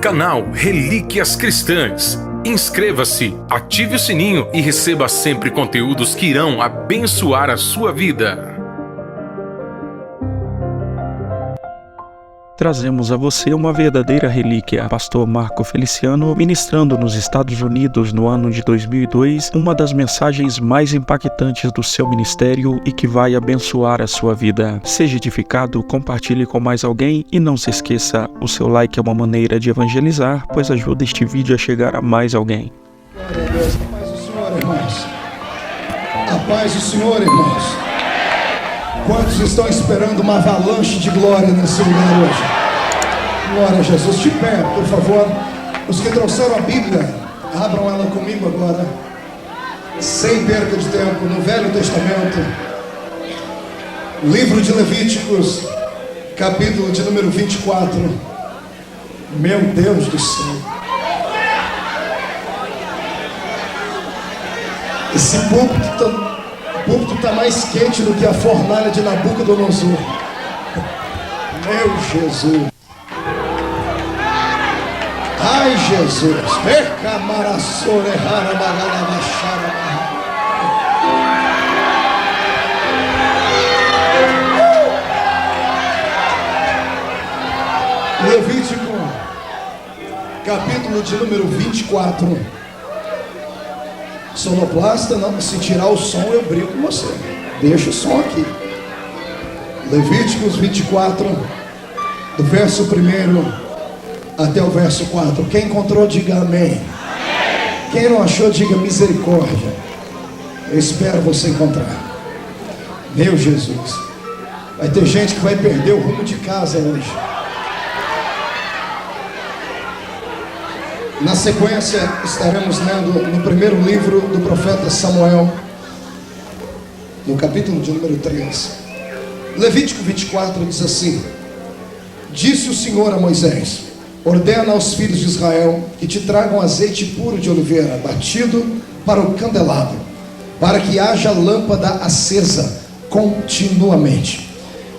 Canal Relíquias Cristãs. Inscreva-se, ative o sininho e receba sempre conteúdos que irão abençoar a sua vida. Trazemos a você uma verdadeira relíquia. Pastor Marco Feliciano, ministrando nos Estados Unidos no ano de 2002, uma das mensagens mais impactantes do seu ministério e que vai abençoar a sua vida. Seja edificado, compartilhe com mais alguém e não se esqueça, o seu like é uma maneira de evangelizar, pois ajuda este vídeo a chegar a mais alguém. Glória a Deus, a paz do Senhor, irmãos. A paz do Senhor, irmãos. Quantos estão esperando uma avalanche de glória nesse lugar hoje? Glória a Jesus. De pé, por favor. Os que trouxeram a Bíblia, abram ela comigo agora, sem perda de tempo, no Velho Testamento, livro de Levíticos, capítulo de número 24. Meu Deus do céu. Esse púlpito está mais quente do que a fornalha de Nabucodonosor. Meu Jesus. Ai, Jesus. Levítico, capítulo de número 24. Sonoplasta, não, se tirar o som eu brigo com você. Deixa o som aqui. Levíticos 24, do verso 1 até o verso 4. Quem encontrou, diga amém. Amém. Quem não achou, diga misericórdia. Eu espero você encontrar. Meu Jesus. Vai ter gente que vai perder o rumo de casa hoje. Na sequência, estaremos lendo no primeiro livro do profeta Samuel, no capítulo de número 3. Levítico 24 diz assim: Disse o Senhor a Moisés: ordena aos filhos de Israel que te tragam azeite puro de oliveira, batido para o candelabro, para que haja lâmpada acesa continuamente.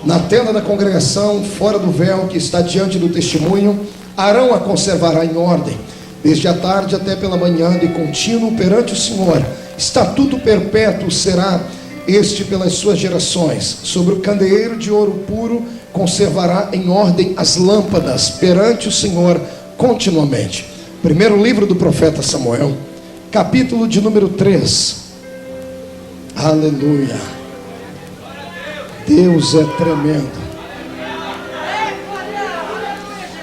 Na tenda da congregação, fora do véu que está diante do testemunho, Arão a conservará em ordem, desde a tarde até pela manhã, de contínuo perante o Senhor. Estatuto perpétuo será este pelas suas gerações. Sobre o candeeiro de ouro puro conservará em ordem as lâmpadas perante o Senhor continuamente. Primeiro livro do profeta Samuel, capítulo de número 3. Aleluia. Deus é tremendo.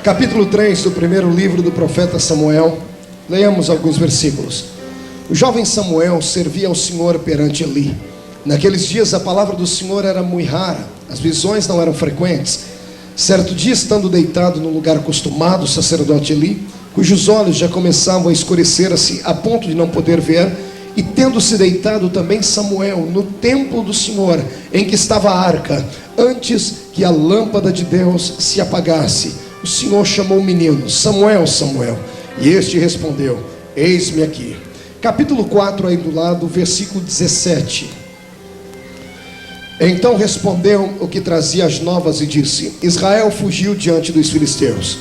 Capítulo 3 do primeiro livro do profeta Samuel. Leiamos alguns versículos. O jovem Samuel servia ao Senhor perante Eli. Naqueles dias a palavra do Senhor era muito rara, as visões não eram frequentes. Certo dia, estando deitado no lugar acostumado, o sacerdote Eli, cujos olhos já começavam a escurecer-se a ponto de não poder ver, e tendo-se deitado também Samuel no templo do Senhor, em que estava a arca, antes que a lâmpada de Deus se apagasse, o Senhor chamou o menino: Samuel, Samuel. E este respondeu: eis-me aqui. Capítulo 4 aí do lado, versículo 17. Então respondeu o que trazia as novas e disse: Israel fugiu diante dos filisteus.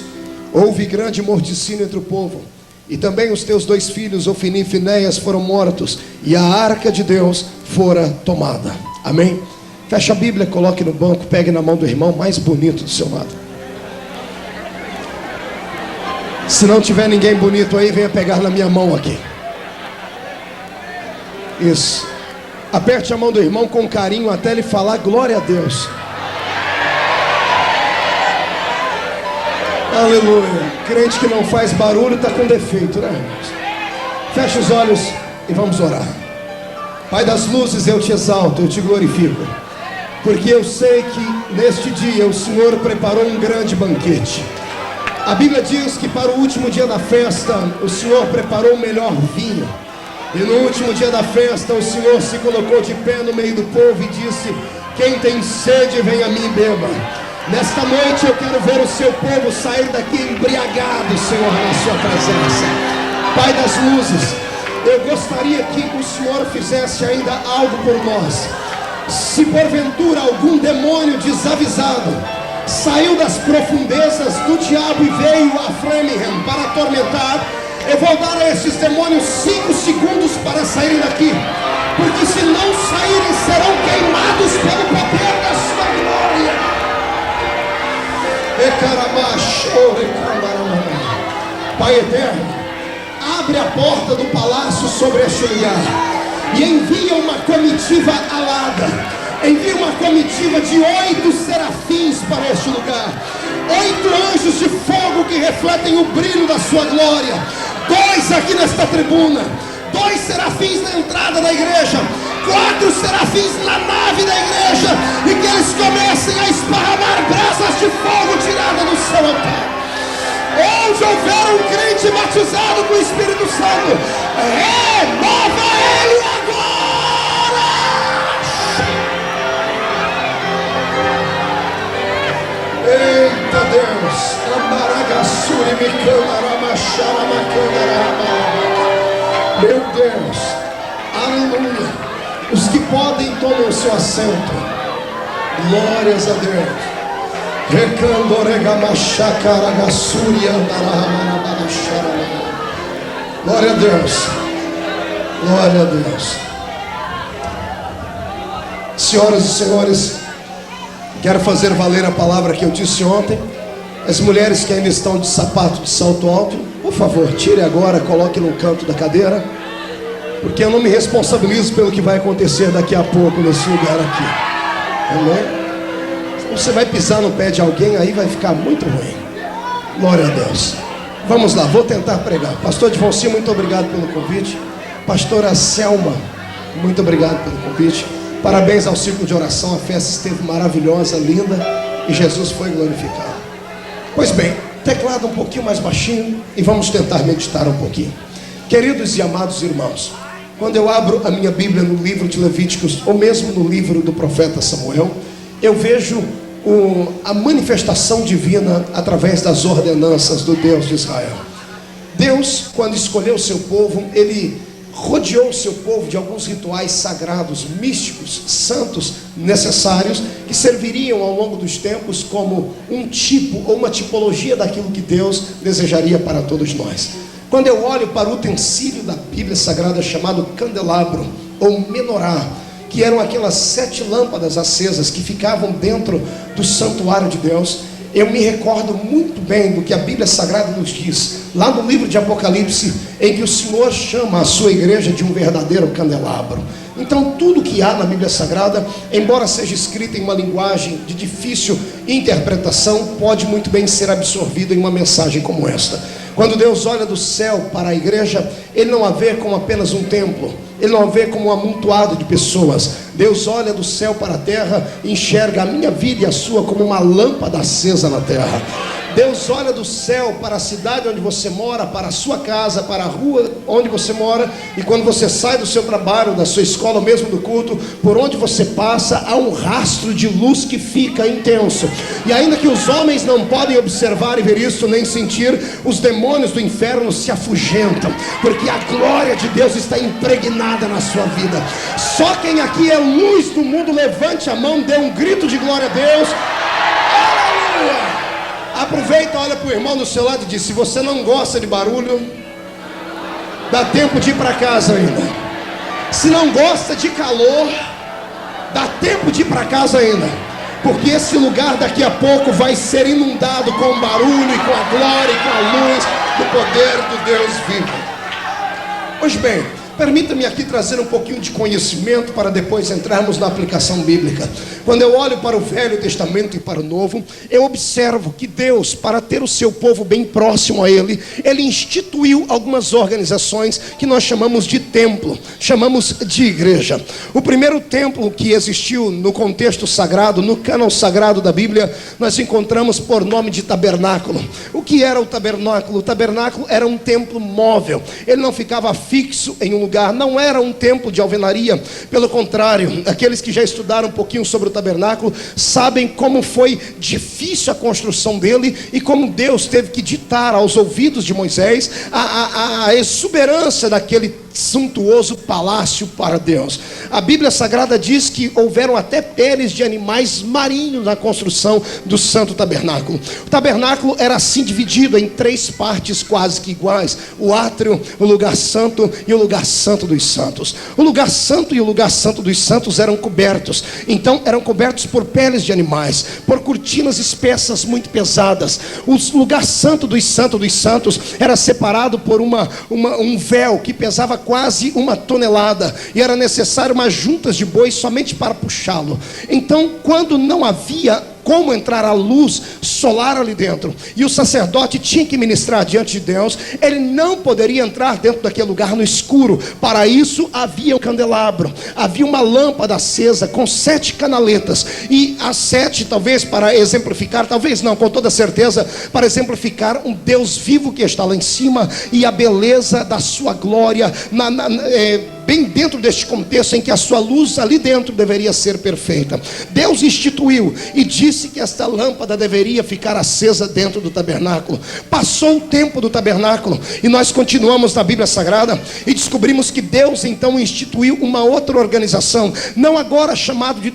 Houve grande morticínio entre o povo, e também os teus 2 filhos, Ofni e Finéias, foram mortos, e a arca de Deus fora tomada. Amém? Feche a Bíblia, coloque no banco, pegue na mão do irmão mais bonito do seu lado. Se não tiver ninguém bonito aí, venha pegar na minha mão aqui. Isso. Aperte a mão do irmão com carinho até ele falar glória a Deus. Aleluia. Crente que não faz barulho está com defeito, né, irmãos? Feche os olhos e vamos orar. Pai das luzes, eu te exalto, eu te glorifico, porque eu sei que neste dia o Senhor preparou um grande banquete. A Bíblia diz que para o último dia da festa o Senhor preparou o melhor vinho. E no último dia da festa o Senhor se colocou de pé no meio do povo e disse: quem tem sede, vem a mim e beba. Nesta noite eu quero ver o seu povo sair daqui embriagado, Senhor, na sua presença. Pai das luzes, eu gostaria que o Senhor fizesse ainda algo por nós. Se porventura algum demônio desavisado saiu das profundezas do diabo e veio a Framingham para atormentar. Eu vou dar a esses demônios 5 segundos para saírem daqui, porque se não saírem serão queimados pelo poder da sua glória. Pai eterno, abre a porta do palácio sobre este lugar e envia uma comitiva alada. Envia uma comitiva de 8 serafins para este lugar, 8 anjos de fogo que refletem o brilho da sua glória. 2 aqui nesta tribuna, 2 serafins na entrada da igreja, 4 serafins na nave da igreja, e que eles comecem a esparramar brasas de fogo tirada do seu altar. Onde houver um crente batizado com o Espírito Santo, renova ele agora. Eita Deus, Ambaragassuri meu Deus, aleluia. Os que podem tomam o seu assento. Glórias a Deus. Glória a Deus. Glória a Deus. Senhoras e senhores, quero fazer valer a palavra que eu disse ontem. As mulheres que ainda estão de sapato de salto alto, por favor, tire agora, coloque no canto da cadeira, porque eu não me responsabilizo pelo que vai acontecer daqui a pouco nesse lugar aqui. Amém? Você vai pisar no pé de alguém, aí vai ficar muito ruim. Glória a Deus. Vamos lá, vou tentar pregar. Pastor Divonci, muito obrigado pelo convite. Pastora Selma, muito obrigado pelo convite. Parabéns ao círculo de oração, a festa esteve maravilhosa, linda, e Jesus foi glorificado. Pois bem, teclado um pouquinho mais baixinho e vamos tentar meditar um pouquinho. Queridos e amados irmãos, quando eu abro a minha Bíblia no livro de Levíticos, ou mesmo no livro do profeta Samuel, eu vejo a manifestação divina através das ordenanças do Deus de Israel. Deus, quando escolheu o seu povo, Ele rodeou o seu povo de alguns rituais sagrados, místicos, santos, necessários, que serviriam ao longo dos tempos como um tipo ou uma tipologia daquilo que Deus desejaria para todos nós. Quando eu olho para o utensílio da Bíblia Sagrada chamado candelabro ou menorá, que eram aquelas 7 lâmpadas acesas que ficavam dentro do santuário de Deus, eu me recordo muito bem do que a Bíblia Sagrada nos diz, lá no livro de Apocalipse, em que o Senhor chama a sua igreja de um verdadeiro candelabro. Então tudo que há na Bíblia Sagrada, embora seja escrito em uma linguagem de difícil interpretação, pode muito bem ser absorvido em uma mensagem como esta. Quando Deus olha do céu para a igreja, Ele não a vê como apenas um templo, Ele não a vê como um amontoado de pessoas. Deus olha do céu para a terra e enxerga a minha vida e a sua como uma lâmpada acesa na terra. Deus olha do céu para a cidade onde você mora, para a sua casa, para a rua onde você mora, e quando você sai do seu trabalho, da sua escola, ou mesmo do culto, por onde você passa, há um rastro de luz que fica intenso. E ainda que os homens não podem observar e ver isso, nem sentir, os demônios do inferno se afugentam, porque a glória de Deus está impregnada na sua vida. Só quem aqui é luz do mundo, levante a mão, dê um grito de glória a Deus. Aleluia! Aproveita, olha para o irmão do seu lado e diz: se você não gosta de barulho, dá tempo de ir para casa ainda. Se não gosta de calor, dá tempo de ir para casa ainda, porque esse lugar daqui a pouco vai ser inundado com o barulho, e com a glória, e com a luz do poder do Deus vivo. Pois bem, permita-me aqui trazer um pouquinho de conhecimento para depois entrarmos na aplicação bíblica. Quando eu olho para o Velho Testamento e para o Novo, eu observo que Deus, para ter o seu povo bem próximo a Ele, Ele instituiu algumas organizações que nós chamamos de templo, chamamos de igreja. O primeiro templo que existiu no contexto sagrado, no cânon sagrado da Bíblia, nós encontramos por nome de tabernáculo. O que era o tabernáculo? O tabernáculo era um templo móvel, ele não ficava fixo em um lugar lugar não era um templo de alvenaria. Pelo contrário, aqueles que já estudaram um pouquinho sobre o tabernáculo sabem como foi difícil a construção dele e como Deus teve que ditar aos ouvidos de Moisés a exuberância daquele suntuoso palácio para Deus. A Bíblia Sagrada diz que houveram até peles de animais marinhos na construção do santo tabernáculo. O tabernáculo era assim dividido em 3 partes quase que iguais: o átrio, o lugar santo e o lugar santo dos santos. O lugar santo e o lugar santo dos santos eram cobertos. Então eram cobertos por peles de animais, por cortinas espessas muito pesadas. O lugar santo dos santos era separado por um véu que pesava quase 1 tonelada, e era necessário umas juntas de boi somente para puxá-lo. Então, quando não havia como entrar a luz solar ali dentro, e o sacerdote tinha que ministrar diante de Deus, ele não poderia entrar dentro daquele lugar no escuro. Para isso havia um candelabro, havia uma lâmpada acesa com 7 canaletas, e as 7 talvez para exemplificar, talvez não, com toda certeza, para exemplificar um Deus vivo que está lá em cima, e a beleza da sua glória, bem dentro deste contexto em que a sua luz ali dentro deveria ser perfeita. Deus instituiu e disse que esta lâmpada deveria ficar acesa dentro do tabernáculo. Passou o tempo do tabernáculo e nós continuamos na Bíblia Sagrada e descobrimos que Deus então instituiu uma outra organização, não agora chamado de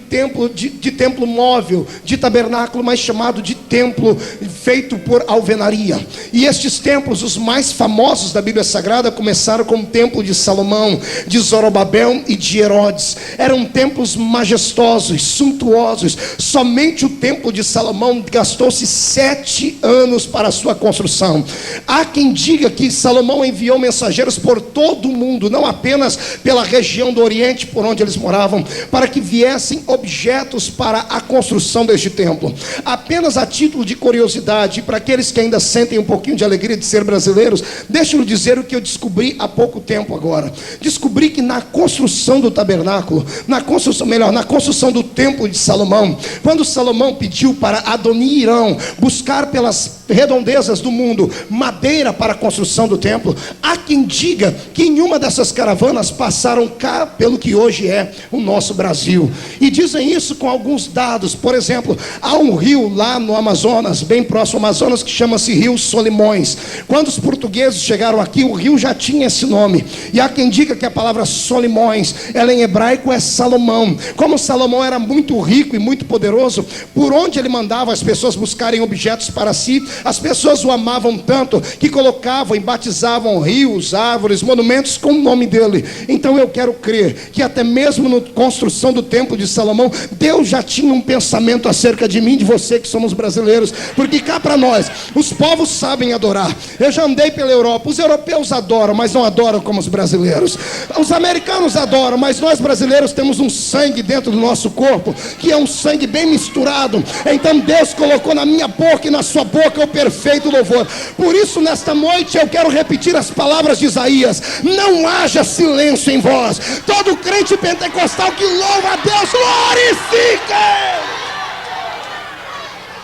templo móvel, de tabernáculo, mas chamado de templo feito por alvenaria. E estes templos, os mais famosos da Bíblia Sagrada, começaram com o templo de Salomão, de Zorobabel e de Herodes. Eram templos majestosos, suntuosos. Somente o templo de Salomão gastou-se 7 anos para a sua construção. Há quem diga que Salomão enviou mensageiros por todo o mundo, não apenas pela região do Oriente por onde eles moravam, para que viessem objetos para a construção deste templo. Apenas a título de curiosidade, para aqueles que ainda sentem um pouquinho de alegria de ser brasileiros, deixa eu dizer o que eu descobri há pouco tempo agora. Descobri que na construção do tabernáculo, na construção do templo de Salomão, quando Salomão pediu para Adoniram buscar pelas redondezas do mundo madeira para a construção do templo, há quem diga que em uma dessas caravanas passaram cá pelo que hoje é o nosso Brasil, e dizem isso com alguns dados. Por exemplo, há um rio lá no Amazonas, bem próximo ao Amazonas, que chama-se Rio Solimões. Quando os portugueses chegaram aqui, o rio já tinha esse nome, e há quem diga que a palavra Solimões, ela em hebraico é Salomão. Como Salomão era muito rico e muito poderoso, por onde ele mandava as pessoas buscarem objetos para si, as pessoas o amavam tanto que colocavam e batizavam rios, árvores, monumentos com o nome dele. Então eu quero crer que até mesmo na construção do templo de Salomão, Deus já tinha um pensamento acerca de mim, de você que somos brasileiros, porque cá para nós, os povos sabem adorar. Eu já andei pela Europa, os europeus adoram, mas não adoram como os brasileiros. Os americanos adoram, mas nós brasileiros temos um sangue dentro do nosso corpo, que é um sangue bem misturado. Então Deus colocou na minha boca e na sua boca o perfeito louvor. Por isso nesta noite eu quero repetir as palavras de Isaías: não haja silêncio em vós. Todo crente pentecostal que louva a Deus, glorifique!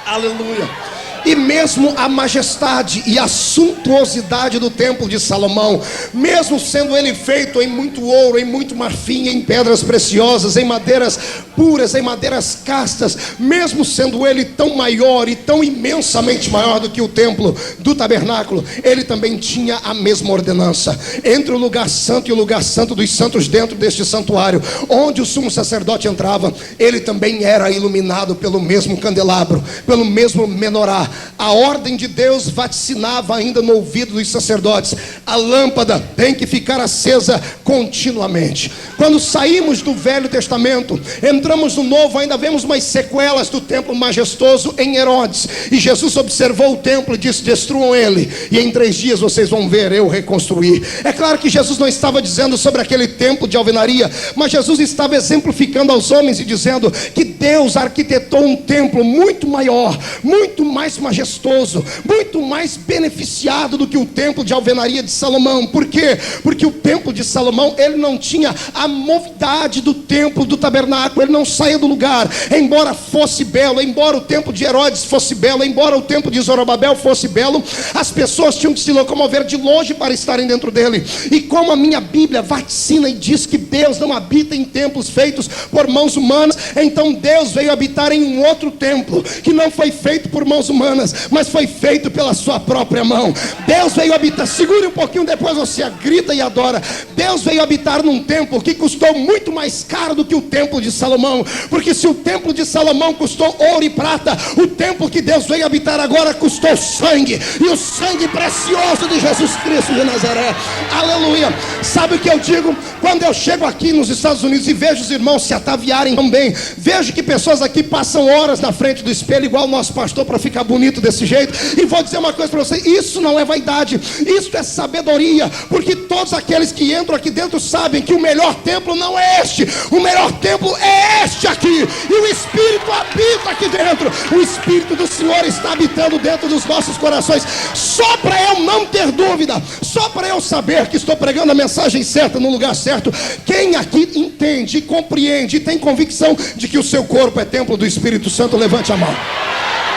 Aleluia! E mesmo a majestade e a suntuosidade do templo de Salomão, mesmo sendo ele feito em muito ouro, em muito marfim, em pedras preciosas, em madeiras puras, em madeiras castas, mesmo sendo ele tão maior e tão imensamente maior do que o templo do tabernáculo, ele também tinha a mesma ordenança. Entre o lugar santo e o lugar santo dos santos, dentro deste santuário, onde o sumo sacerdote entrava, ele também era iluminado pelo mesmo candelabro, pelo mesmo menorá. A ordem de Deus vaticinava ainda no ouvido dos sacerdotes: a lâmpada tem que ficar acesa continuamente. Quando saímos do Velho Testamento, entramos no Novo, ainda vemos umas sequelas do templo majestoso em Herodes, e Jesus observou o templo e disse: destruam ele, e em 3 dias vocês vão ver eu reconstruir. É claro que Jesus não estava dizendo sobre aquele templo de alvenaria, mas Jesus estava exemplificando aos homens e dizendo que Deus arquitetou um templo muito maior, muito mais majestoso, muito mais beneficiado do que o templo de alvenaria de Salomão. Por quê? Porque o templo de Salomão, ele não tinha a movidade do templo do tabernáculo, ele não saía do lugar, embora fosse belo, embora o templo de Herodes fosse belo, embora o templo de Zorobabel fosse belo, as pessoas tinham que se locomover de longe para estarem dentro dele. E como a minha Bíblia vaticina e diz que Deus não habita em templos feitos por mãos humanas, então Deus veio habitar em um outro templo, que não foi feito por mãos humanas, mas foi feito pela sua própria mão. Deus veio habitar, segure um pouquinho, depois você grita e adora. Deus veio habitar num templo que custou muito mais caro do que o templo de Salomão, porque se o templo de Salomão custou ouro e prata, o templo que Deus veio habitar agora custou sangue, e o sangue precioso de Jesus Cristo de Nazaré. Aleluia. Sabe o que eu digo? Quando eu chego aqui nos Estados Unidos e vejo os irmãos se ataviarem tão bem, vejo que pessoas aqui passam horas na frente do espelho, igual o nosso pastor, para ficar bonito desse jeito. E vou dizer uma coisa para você: isso não é vaidade, isso é sabedoria, porque todos aqueles que entram aqui dentro sabem que o melhor templo não é este, o melhor templo é este aqui, e o Espírito habita aqui dentro. O Espírito do Senhor está habitando dentro dos nossos corações. Só para eu não ter dúvida, só para eu saber que estou pregando a mensagem certa no lugar certo, quem aqui entende, compreende e tem convicção de que o seu corpo é templo do Espírito Santo, levante a mão.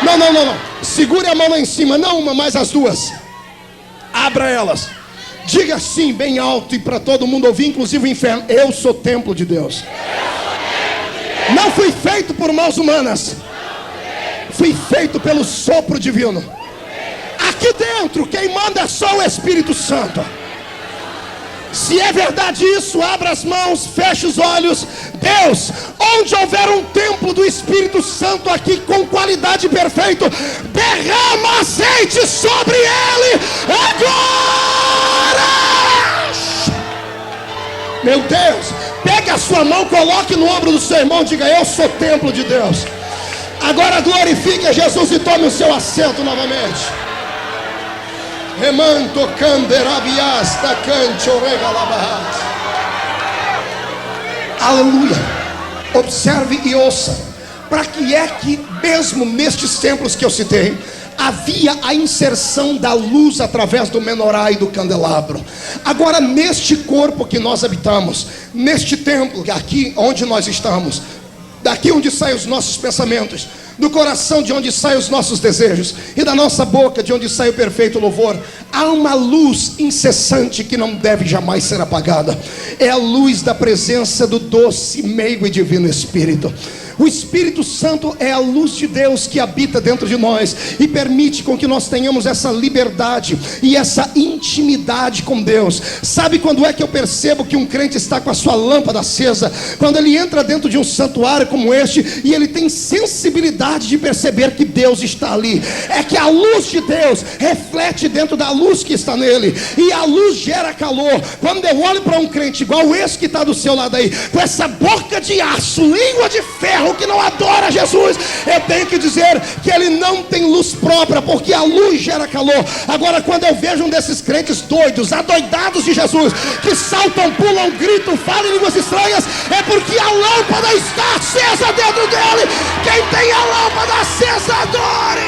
Não. Segure a mão lá em cima, não uma, mas as duas. Abra elas. Diga assim bem alto e para todo mundo ouvir, inclusive o inferno: eu sou templo de Deus. Não fui feito por mãos humanas, fui feito pelo sopro divino. Aqui dentro quem manda é só o Espírito Santo. Se é verdade isso, abra as mãos, feche os olhos. Deus, onde houver um templo do Espírito Santo aqui com qualidade perfeita, derrama azeite sobre ele agora. Meu Deus, pegue a sua mão, coloque no ombro do seu irmão e diga: eu sou templo de Deus. Agora glorifique a Jesus e tome o seu assento novamente. Remanto canderabias da cante oregalabahas. Aleluia. Observe e ouça. Para que é que mesmo nestes templos que eu citei, havia a inserção da luz através do menorá e do candelabro? Agora, neste corpo que nós habitamos, neste templo aqui onde nós estamos, daqui onde saem os nossos pensamentos, do coração de onde saem os nossos desejos, e da nossa boca de onde sai o perfeito louvor, há uma luz incessante que não deve jamais ser apagada. É a luz da presença do doce, meigo e divino Espírito. O Espírito Santo é a luz de Deus que habita dentro de nós e permite com que nós tenhamos essa liberdade e essa intimidade com Deus. Sabe quando é que eu percebo que um crente está com a sua lâmpada acesa? Quando ele entra dentro de um santuário como este e ele tem sensibilidade de perceber que Deus está ali. É que a luz de Deus reflete dentro da luz que está nele, e a luz gera calor. Quando eu olho para um crente igual esse que está do seu lado aí, com essa boca de aço, língua de ferro, que não adora Jesus, eu tenho que dizer que ele não tem luz própria, porque a luz gera calor. Agora, quando eu vejo um desses crentes doidos, adoidados de Jesus, que saltam, pulam, gritam, falam em línguas estranhas, é porque a lâmpada está acesa dentro dele. Quem tem a lâmpada acesa, adore.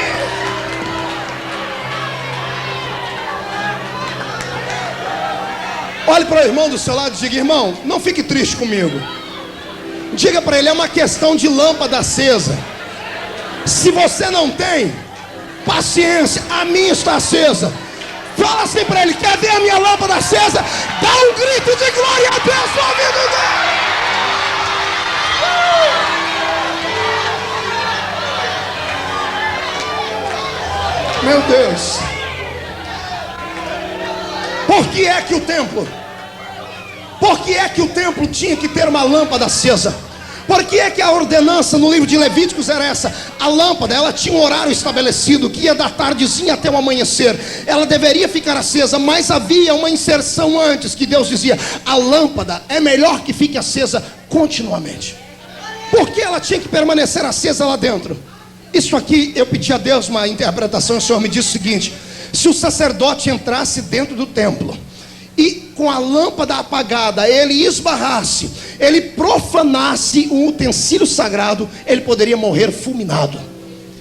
Olhe para o irmão do seu lado e diga: irmão, não fique triste comigo. Diga para ele: é uma questão de lâmpada acesa. Se você não tem, paciência, a minha está acesa. Fala assim para ele: quer ver a minha lâmpada acesa? Dá um grito de glória a Deus no ouvido dele. Meu Deus. Por que é que o templo? Por que é que o templo tinha que ter uma lâmpada acesa? Por que é que a ordenança no livro de Levíticos era essa? A lâmpada, ela tinha um horário estabelecido, que ia da tardezinha até o amanhecer. Ela deveria ficar acesa, mas havia uma inserção antes, que Deus dizia: a lâmpada é melhor que fique acesa continuamente. Por que ela tinha que permanecer acesa lá dentro? Isso aqui, eu pedi a Deus uma interpretação, e o Senhor me disse o seguinte: se o sacerdote entrasse dentro do templo e com a lâmpada apagada ele esbarrasse ele profanasse um utensílio sagrado, ele poderia morrer fulminado.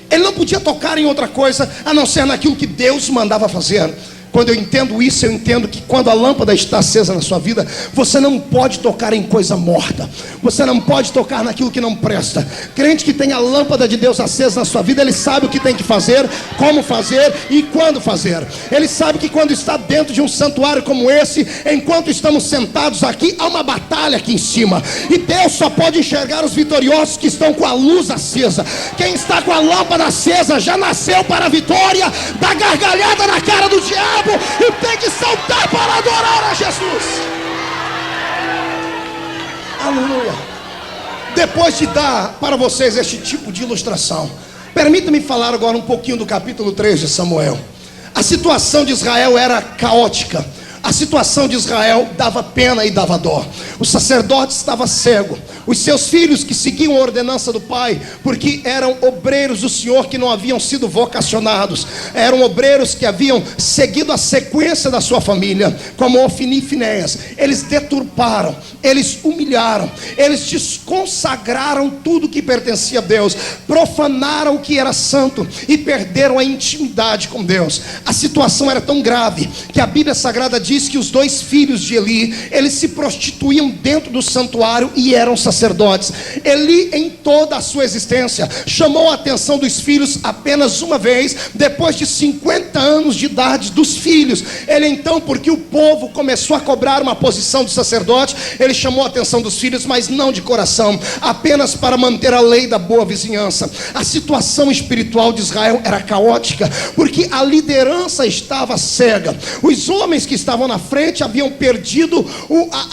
Ele não podia tocar em outra coisa a não ser naquilo que Deus mandava fazer. Quando eu entendo isso, eu entendo que quando a lâmpada está acesa na sua vida, você não pode tocar em coisa morta, você não pode tocar naquilo que não presta. Crente que tem a lâmpada de Deus acesa na sua vida, ele sabe o que tem que fazer, como fazer e quando fazer. Ele sabe que quando está dentro de um santuário como esse, enquanto estamos sentados aqui, há uma batalha aqui em cima, e Deus só pode enxergar os vitoriosos que estão com a luz acesa. Quem está com a lâmpada acesa já nasceu para a vitória, dá gargalhada na cara do diabo e tem que saltar para adorar a Jesus. Aleluia. Depois de dar para vocês este tipo de ilustração, permita-me falar agora um pouquinho do capítulo 3 de Samuel. A situação de Israel era caótica. A situação de Israel dava pena e dava dó. O sacerdote estava cego. Os seus filhos que seguiam a ordenança do pai, porque eram obreiros do Senhor que não haviam sido vocacionados, eram obreiros que haviam seguido a sequência da sua família, como Ofni e Finéias. Eles deturparam, eles humilharam, eles desconsagraram tudo que pertencia a Deus, profanaram o que era santo e perderam a intimidade com Deus. A situação era tão grave que a Bíblia Sagrada diz que os 2 filhos de Eli, eles se prostituíam dentro do santuário e eram sacerdotes. Eli, em toda a sua existência, chamou a atenção dos filhos apenas uma vez, depois de 50 anos de idade dos filhos. Ele então, porque o povo começou a cobrar uma posição de sacerdote, ele chamou a atenção dos filhos, mas não de coração, apenas para manter a lei da boa vizinhança. A situação espiritual de Israel era caótica, porque a liderança estava cega. Os homens que estavam na frente haviam perdido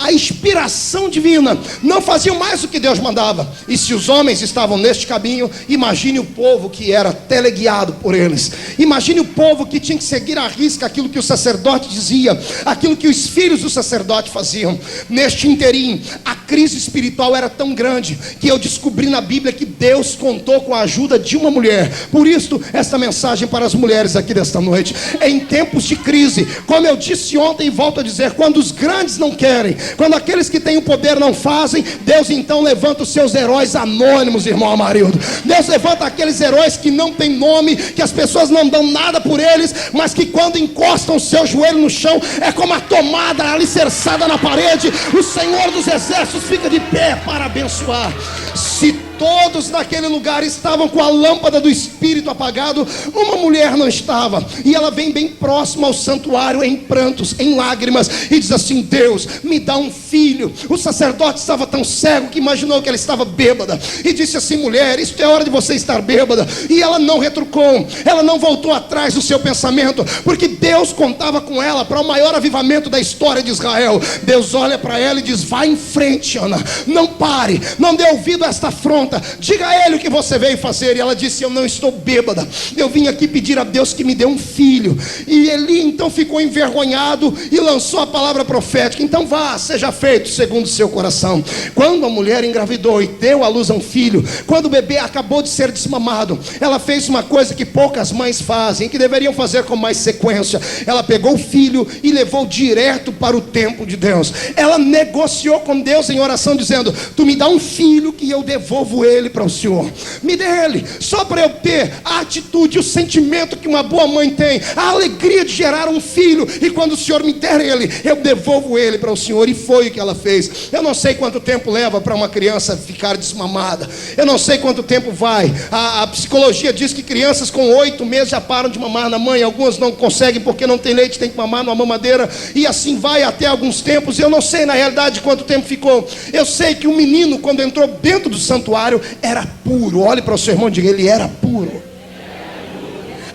a inspiração divina, não faziam mais o que Deus mandava. E se os homens estavam neste caminho, imagine o povo que era teleguiado por eles. Imagine o povo que tinha que seguir à risca aquilo que o sacerdote dizia, aquilo que os filhos do sacerdote faziam. Neste interim, a crise espiritual era tão grande que eu descobri na Bíblia que Deus contou com a ajuda de uma mulher. Por isso, esta mensagem para as mulheres aqui desta noite. Em tempos de crise, como eu disse ontem e volto a dizer, quando os grandes não querem, quando aqueles que têm o poder não fazem, Deus então levanta os seus heróis anônimos, irmão Amarildo. Deus levanta aqueles heróis que não têm nome, que as pessoas não dão nada por eles, mas que quando encostam o seu joelho no chão, é como a tomada alicerçada na parede. O Senhor dos Exércitos fica de pé para abençoar. Se todos naquele lugar estavam com a lâmpada do Espírito apagado, uma mulher não estava, e ela vem bem próxima ao santuário em prantos, em lágrimas, e diz assim: Deus, me dá um filho. O sacerdote estava tão cego que imaginou que ela estava bêbada, e disse assim: mulher, isto é hora de você estar bêbada. E ela não retrucou, ela não voltou atrás do seu pensamento, porque Deus contava com ela para o maior avivamento da história de Israel. Deus olha para ela e diz: vá em frente, Ana, não pare, não dê ouvido a esta afronta, diga a ele o que você veio fazer. E ela disse: eu não estou bêbada, eu vim aqui pedir a Deus que me dê um filho. E Eli então ficou envergonhado e lançou a palavra profética: então vá, seja feito segundo o seu coração. Quando a mulher engravidou e deu à luz a um filho, quando o bebê acabou de ser desmamado, ela fez uma coisa que poucas mães fazem, que deveriam fazer com mais sequência. Ela pegou o filho e levou direto para o templo de Deus. Ela negociou com Deus em oração, dizendo: tu me dá um filho que eu devolvo ele para o Senhor. Me dê ele, só para eu ter a atitude, o sentimento que uma boa mãe tem, a alegria de gerar um filho. E quando o Senhor me der ele, eu devolvo ele para o Senhor. E foi o que ela fez. Eu não sei quanto tempo leva para uma criança ficar desmamada. Eu não sei quanto tempo vai. A psicologia diz que crianças com 8 meses já param de mamar na mãe. Algumas não conseguem porque não tem leite, tem que mamar numa mamadeira. E assim vai até alguns tempos. Eu não sei na realidade quanto tempo ficou. Eu sei que o menino, quando entrou dentro do santuário, era puro. Olhe para o seu irmão e diga: ele era puro.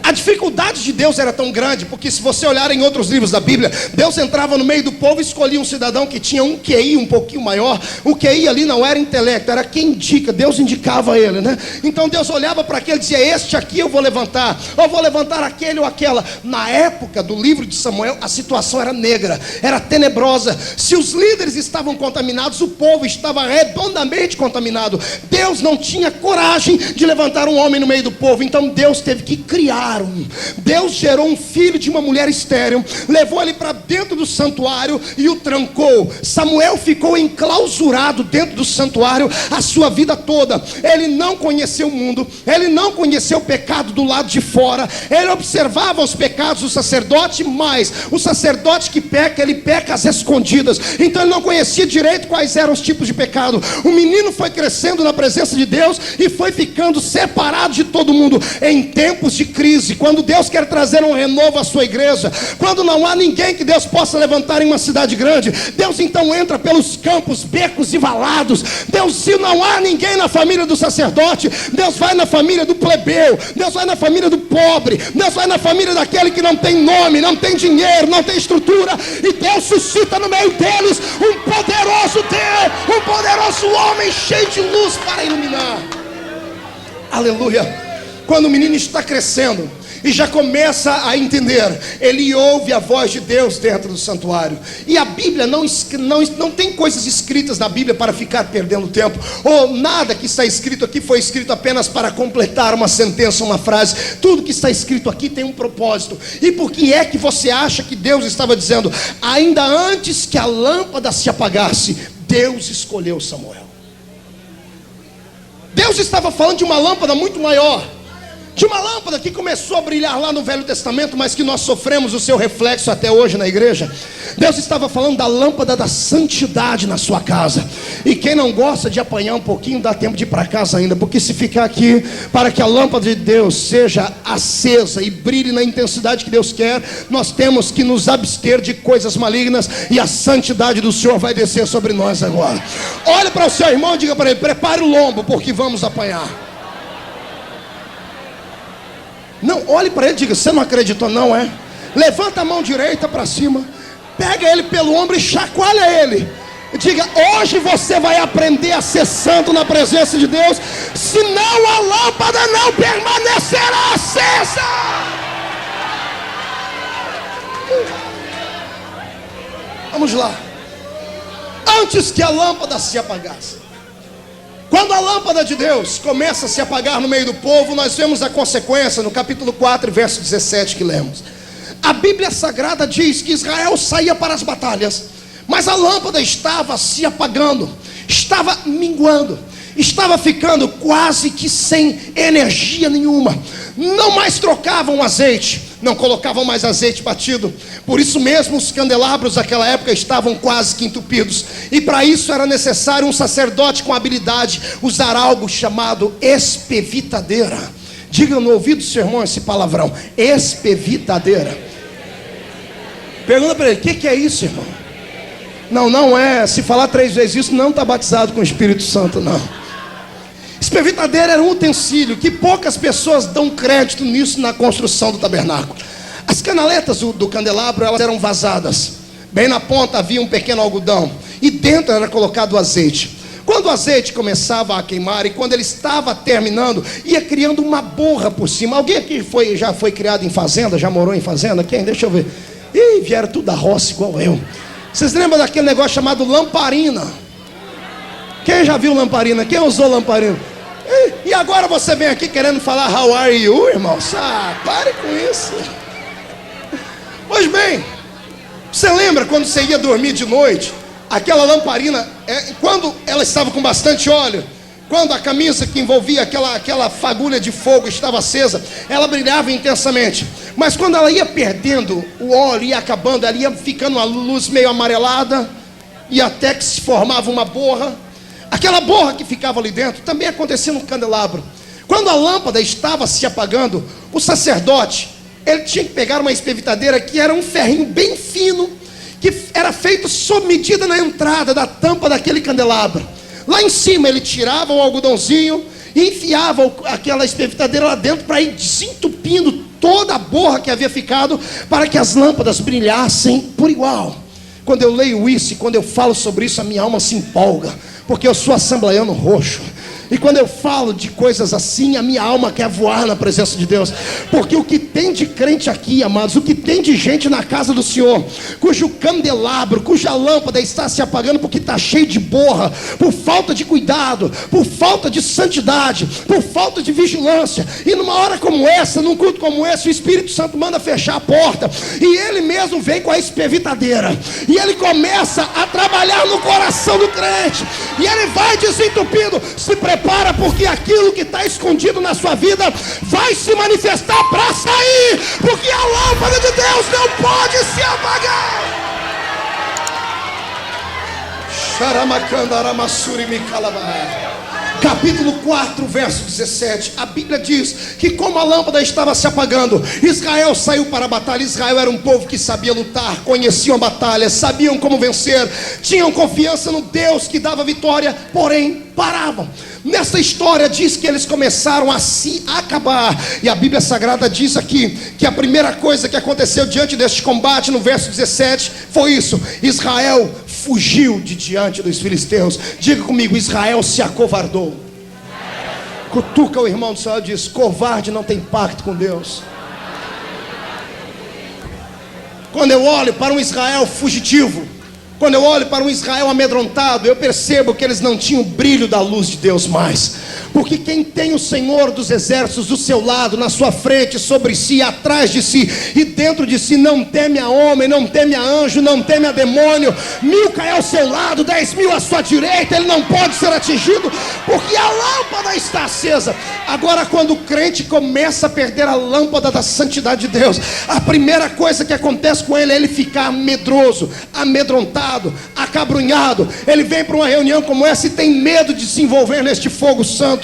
A dificuldade de Deus era tão grande, porque se você olhar em outros livros da Bíblia, Deus entrava no meio do povo e escolhia um cidadão que tinha um QI um pouquinho maior. O QI ali não era intelecto, era quem indica. Deus indicava ele, né? Então Deus olhava para aquele e dizia: este aqui eu vou levantar, ou vou levantar aquele ou aquela. Na época do livro de Samuel, a situação era negra, era tenebrosa. Se os líderes estavam contaminados, o povo estava redondamente contaminado. Deus não tinha coragem de levantar um homem no meio do povo. Então Deus teve que criar geraram. Deus gerou um filho de uma mulher estéril, levou ele para dentro do santuário e o trancou. Samuel ficou enclausurado dentro do santuário a sua vida toda. Ele não conheceu o mundo, ele não conheceu o pecado do lado de fora, ele observava os pecados do sacerdote, mas o sacerdote que peca, ele peca às escondidas. Então ele não conhecia direito quais eram os tipos de pecado. O menino foi crescendo na presença de Deus e foi ficando separado de todo mundo. Em tempos de crise, quando Deus quer trazer um renovo à sua igreja, quando não há ninguém que Deus possa levantar em uma cidade grande, Deus então entra pelos campos, becos e valados. Deus, se não há ninguém na família do sacerdote, Deus vai na família do plebeu, Deus vai na família do pobre, Deus vai na família daquele que não tem nome, não tem dinheiro, não tem estrutura, e Deus suscita no meio deles um poderoso Deus, um poderoso homem cheio de luz para iluminar. Aleluia. Quando o menino está crescendo e já começa a entender, ele ouve a voz de Deus dentro do santuário. E a Bíblia não tem coisas escritas na Bíblia para ficar perdendo tempo, ou nada que está escrito aqui foi escrito apenas para completar uma sentença, uma frase. Tudo que está escrito aqui tem um propósito. E por que é que você acha que Deus estava dizendo? Ainda antes que a lâmpada se apagasse, Deus escolheu Samuel. Deus estava falando de uma lâmpada muito maior, de uma lâmpada que começou a brilhar lá no Velho Testamento, mas que nós sofremos o seu reflexo até hoje na igreja. Deus estava falando da lâmpada da santidade na sua casa. E quem não gosta de apanhar um pouquinho, dá tempo de ir para casa ainda, porque se ficar aqui, para que a lâmpada de Deus seja acesa e brilhe na intensidade que Deus quer, nós temos que nos abster de coisas malignas, e a santidade do Senhor vai descer sobre nós agora. Olhe para o seu irmão e diga para ele: prepare o lombo, porque vamos apanhar. Não, olhe para ele e diga: você não acreditou não, é? Levanta a mão direita para cima, pega ele pelo ombro e chacoalha ele. E diga: hoje você vai aprender a ser santo na presença de Deus, senão a lâmpada não permanecerá acesa. Vamos lá. Antes que a lâmpada se apagasse, quando a lâmpada de Deus começa a se apagar no meio do povo, nós vemos a consequência no capítulo 4, verso 17 que lemos. A Bíblia Sagrada diz que Israel saía para as batalhas, mas a lâmpada estava se apagando, estava minguando, estava ficando quase que sem energia nenhuma. Não mais trocavam azeite, não colocavam mais azeite batido. Por isso mesmo os candelabros daquela época estavam quase que entupidos. E para isso era necessário um sacerdote com habilidade usar algo chamado espevitadeira. Diga no ouvido do seu irmão esse palavrão: espevitadeira. Pergunta para ele: o que é isso, irmão? Não é, se falar 3 vezes isso, não está batizado com o Espírito Santo, não. Espevitadeira era um utensílio que poucas pessoas dão crédito nisso na construção do tabernáculo. As canaletas do candelabro, elas eram vazadas. Bem na ponta havia um pequeno algodão, e dentro era colocado o azeite. Quando o azeite começava a queimar, e quando ele estava terminando, ia criando uma borra por cima. Alguém aqui já foi criado em fazenda? Já morou em fazenda? Quem? Deixa eu ver. Ih, vieram tudo da roça igual eu. Vocês lembram daquele negócio chamado lamparina? Quem já viu lamparina? Quem usou lamparina? E agora você vem aqui querendo falar how are you, irmão? Pare com isso. Pois bem, você lembra quando você ia dormir de noite? Aquela lamparina, quando ela estava com bastante óleo, quando a camisa que envolvia aquela fagulha de fogo estava acesa, ela brilhava intensamente. Mas quando ela ia perdendo o óleo, ia acabando, ela ia ficando uma luz meio amarelada, e até que se formava uma borra. Aquela borra que ficava ali dentro também acontecia no candelabro. Quando a lâmpada estava se apagando, o sacerdote, ele tinha que pegar uma espevitadeira, que era um ferrinho bem fino, que era feito sob medida na entrada da tampa daquele candelabro. Lá em cima ele tirava o algodãozinho e enfiava aquela espevitadeira lá dentro, para ir desentupindo toda a borra que havia ficado, para que as lâmpadas brilhassem por igual. Quando eu leio isso e quando eu falo sobre isso, a minha alma se empolga, porque eu sou assembleiano roxo. E quando eu falo de coisas assim, a minha alma quer voar na presença de Deus. Porque o que tem de crente aqui, amados, o que tem de gente na casa do Senhor, cujo candelabro, cuja lâmpada está se apagando porque está cheio de borra, por falta de cuidado, por falta de santidade, por falta de vigilância. E numa hora como essa, num culto como esse, o Espírito Santo manda fechar a porta, e ele mesmo vem com a espevitadeira, e ele começa a trabalhar no coração do crente, e ele vai desentupindo. Se prepara, porque aquilo que está escondido na sua vida vai se manifestar para sair, porque a lâmpada de Deus não pode se apagar. Capítulo 4, verso 17. A Bíblia diz que como a lâmpada estava se apagando, Israel saiu para a batalha. Israel era um povo que sabia lutar, conheciam a batalha, sabiam como vencer, tinham confiança no Deus que dava vitória, porém paravam. Nessa história diz que eles começaram a se acabar. E a Bíblia Sagrada diz aqui que a primeira coisa que aconteceu diante deste combate, no verso 17, foi isso: Israel fugiu de diante dos filisteus. Diga comigo: Israel se acovardou. Cutuca o irmão do céu e diz: covarde não tem pacto com Deus. Quando eu olho para um Israel fugitivo, quando eu olho para um Israel amedrontado, eu percebo que eles não tinham o brilho da luz de Deus mais. Porque quem tem o Senhor dos exércitos do seu lado, na sua frente, sobre si, atrás de si e dentro de si, não teme a homem, não teme a anjo, não teme a demônio. 1000 cai ao seu lado, 10.000 à sua direita, ele não pode ser atingido, porque a lâmpada está acesa. Agora, quando o crente começa a perder a lâmpada da santidade de Deus, a primeira coisa que acontece com ele é ele ficar medroso, amedrontado, acabrunhado. Ele vem para uma reunião como essa e tem medo de se envolver neste fogo santo.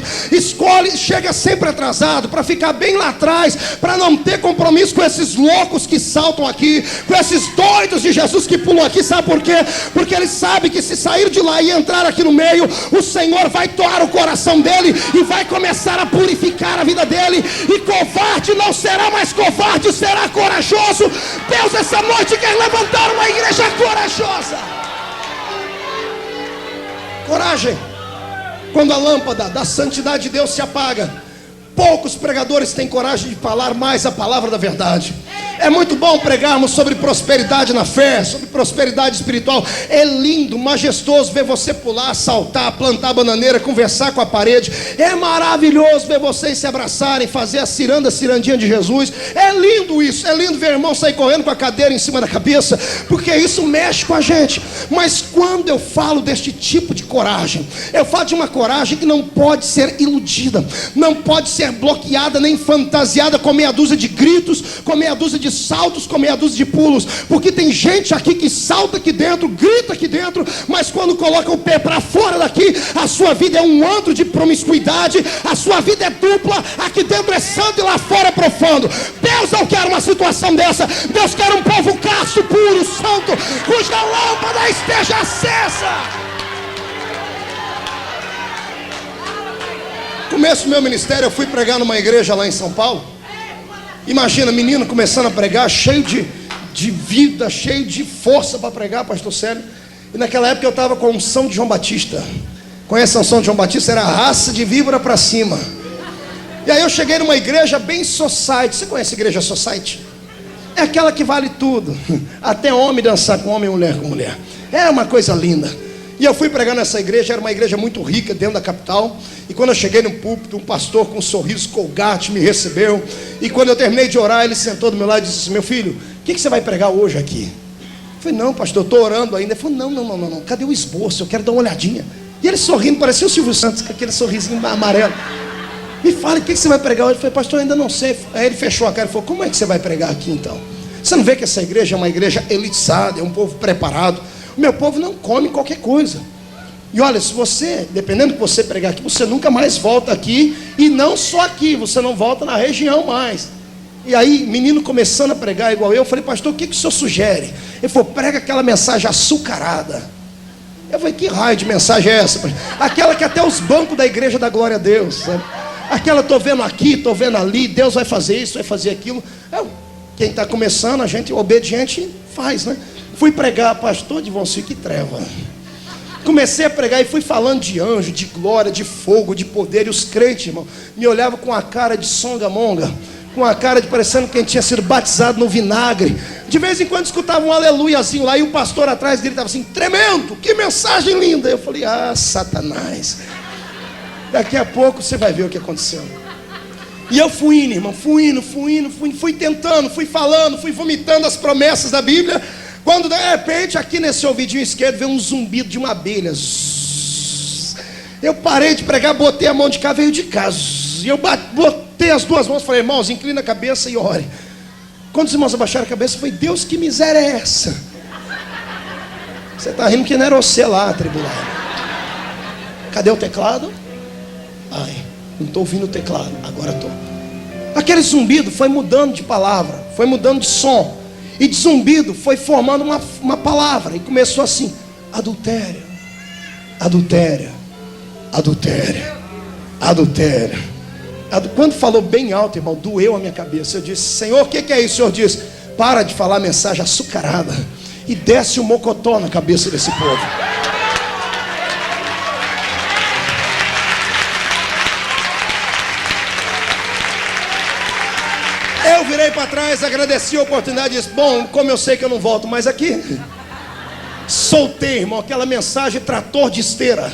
Chega sempre atrasado para ficar bem lá atrás, para não ter compromisso com esses loucos que saltam aqui, com esses doidos de Jesus que pulam aqui. Sabe por quê? Porque ele sabe que se sair de lá e entrar aqui no meio, o Senhor vai tocar o coração dele e vai começar a purificar a vida dele. E covarde não será mais covarde, será corajoso. Deus essa noite quer levantar uma igreja corajosa. Coragem. Quando a lâmpada da santidade de Deus se apaga, poucos pregadores têm coragem de falar mais a palavra da verdade. É muito bom pregarmos sobre prosperidade na fé, sobre prosperidade espiritual. É lindo, majestoso ver você pular, saltar, plantar bananeira, conversar com a parede. É maravilhoso ver vocês se abraçarem, fazer a cirandinha de Jesus. É lindo isso, é lindo ver irmão sair correndo com a cadeira em cima da cabeça, porque isso mexe com a gente. Mas quando eu falo deste tipo de coragem, eu falo de uma coragem que não pode ser iludida, não pode ser bloqueada nem fantasiada com meia dúzia de gritos, com meia dúzia de saltos, com meia dúzia de pulos. Porque tem gente aqui que salta aqui dentro, grita aqui dentro, mas quando coloca o pé para fora daqui, a sua vida é um antro de promiscuidade, a sua vida é dupla. Aqui dentro é santo e lá fora é profano. Deus não quer uma situação dessa. Deus quer um povo casto, puro, santo, cuja lâmpada esteja acesa. No começo do meu ministério, eu fui pregar numa igreja lá em São Paulo. Imagina, menino começando a pregar, cheio de vida, cheio de força para pregar, pastor Célio. E naquela época eu estava com a unção de João Batista. Conhece a unção de João Batista? Era a raça de víbora para cima. E aí eu cheguei numa igreja bem society. Você conhece a igreja society? É aquela que vale tudo. Até homem dançar com homem e mulher com mulher. É uma coisa linda. E eu fui pregar nessa igreja, era uma igreja muito rica dentro da capital. E quando eu cheguei no púlpito, um pastor com um sorriso Colgate me recebeu. E quando eu terminei de orar, ele sentou do meu lado e disse assim: meu filho, o que você vai pregar hoje aqui? Eu falei: não, pastor, eu estou orando ainda. Ele falou: não, cadê o esboço? Eu quero dar uma olhadinha. E ele sorrindo, parecia o Silvio Santos, com aquele sorrisinho amarelo. Me fala, o que você vai pregar hoje? Eu falei: pastor, eu ainda não sei. Aí ele fechou a cara e falou: como é que você vai pregar aqui então? Você não vê que essa igreja é uma igreja elitizada, é um povo preparado. O meu povo não come qualquer coisa. E olha, se você, dependendo do que você pregar aqui, você nunca mais volta aqui. E não só aqui, você não volta na região mais. E aí, menino começando a pregar igual eu falei: pastor, o que o senhor sugere? Ele falou: prega aquela mensagem açucarada. Eu falei: que raio de mensagem é essa? Aquela que até os bancos da igreja dá glória a Deus, sabe? Aquela, estou vendo aqui, estou vendo ali, Deus vai fazer isso, vai fazer aquilo. Quem está começando, a gente obediente faz, né? Fui pregar: pastor Divoncio, que treva. Comecei a pregar e fui falando de anjo, de glória, de fogo, de poder. E os crentes, irmão, me olhavam com a cara de songamonga, com a cara de parecendo quem tinha sido batizado no vinagre. De vez em quando escutava um aleluiazinho lá e o pastor atrás dele estava assim, tremendo, que mensagem linda. Eu falei, Satanás, daqui a pouco você vai ver o que aconteceu. E eu fui indo, irmão, fui tentando, fui falando, fui vomitando as promessas da Bíblia. Quando de repente, aqui nesse ouvidinho esquerdo, veio um zumbido de uma abelha. Eu parei de pregar, botei a mão de cá, veio de cá. E eu botei as duas mãos, falei, irmãos, inclina a cabeça e ore. Quando os irmãos abaixaram a cabeça, eu falei, Deus, que miséria é essa? Você está rindo que não era você lá, tribulado. Cadê o teclado? Ai, não estou ouvindo o teclado, agora estou. Aquele zumbido foi mudando de palavra, foi mudando de som. E de zumbido foi formando uma palavra. E começou assim, adultério, adultério, adultério, adultério. Quando falou bem alto, irmão, doeu a minha cabeça. Eu disse, Senhor, o que é isso? O Senhor disse, para de falar mensagem açucarada e desce o mocotó na cabeça desse povo. Eu virei para trás, agradeci a oportunidade e disse, bom, como eu sei que eu não volto mais aqui, soltei, irmão, aquela mensagem trator de esteira.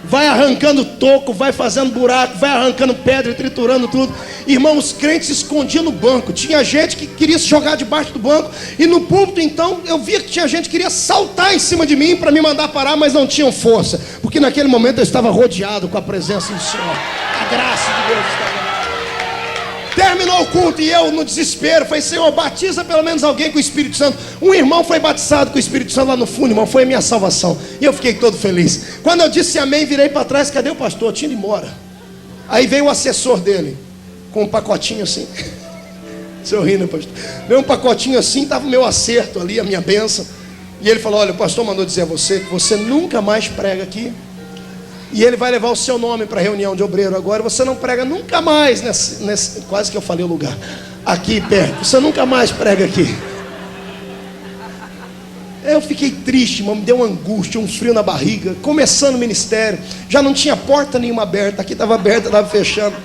Vai arrancando toco, vai fazendo buraco, vai arrancando pedra e triturando tudo. Irmão, os crentes se escondiam no banco. Tinha gente que queria se jogar debaixo do banco. E no púlpito, então, eu via que tinha gente que queria saltar em cima de mim para me mandar parar, mas não tinham força. Porque naquele momento eu estava rodeado com a presença do Senhor. A graça de Deus estava. Terminou o culto e eu no desespero falei, Senhor, batiza pelo menos alguém com o Espírito Santo. Um irmão foi batizado com o Espírito Santo lá no fundo, irmão, foi a minha salvação. E eu fiquei todo feliz. Quando eu disse amém, virei para trás, cadê o pastor? Tinha ido embora. Aí veio o assessor dele, com um pacotinho assim. Sorrindo, pastor. Veio um pacotinho assim, estava o meu acerto ali, a minha bênção. E ele falou, olha, o pastor mandou dizer a você que você nunca mais prega aqui. E ele vai levar o seu nome para a reunião de obreiro agora. Você não prega nunca mais nesse quase que eu falei o lugar. Aqui perto. Você nunca mais prega aqui. Eu fiquei triste, irmão. Me deu uma angústia, um frio na barriga. Começando o ministério. Já não tinha porta nenhuma aberta. Aqui estava aberta, estava fechando.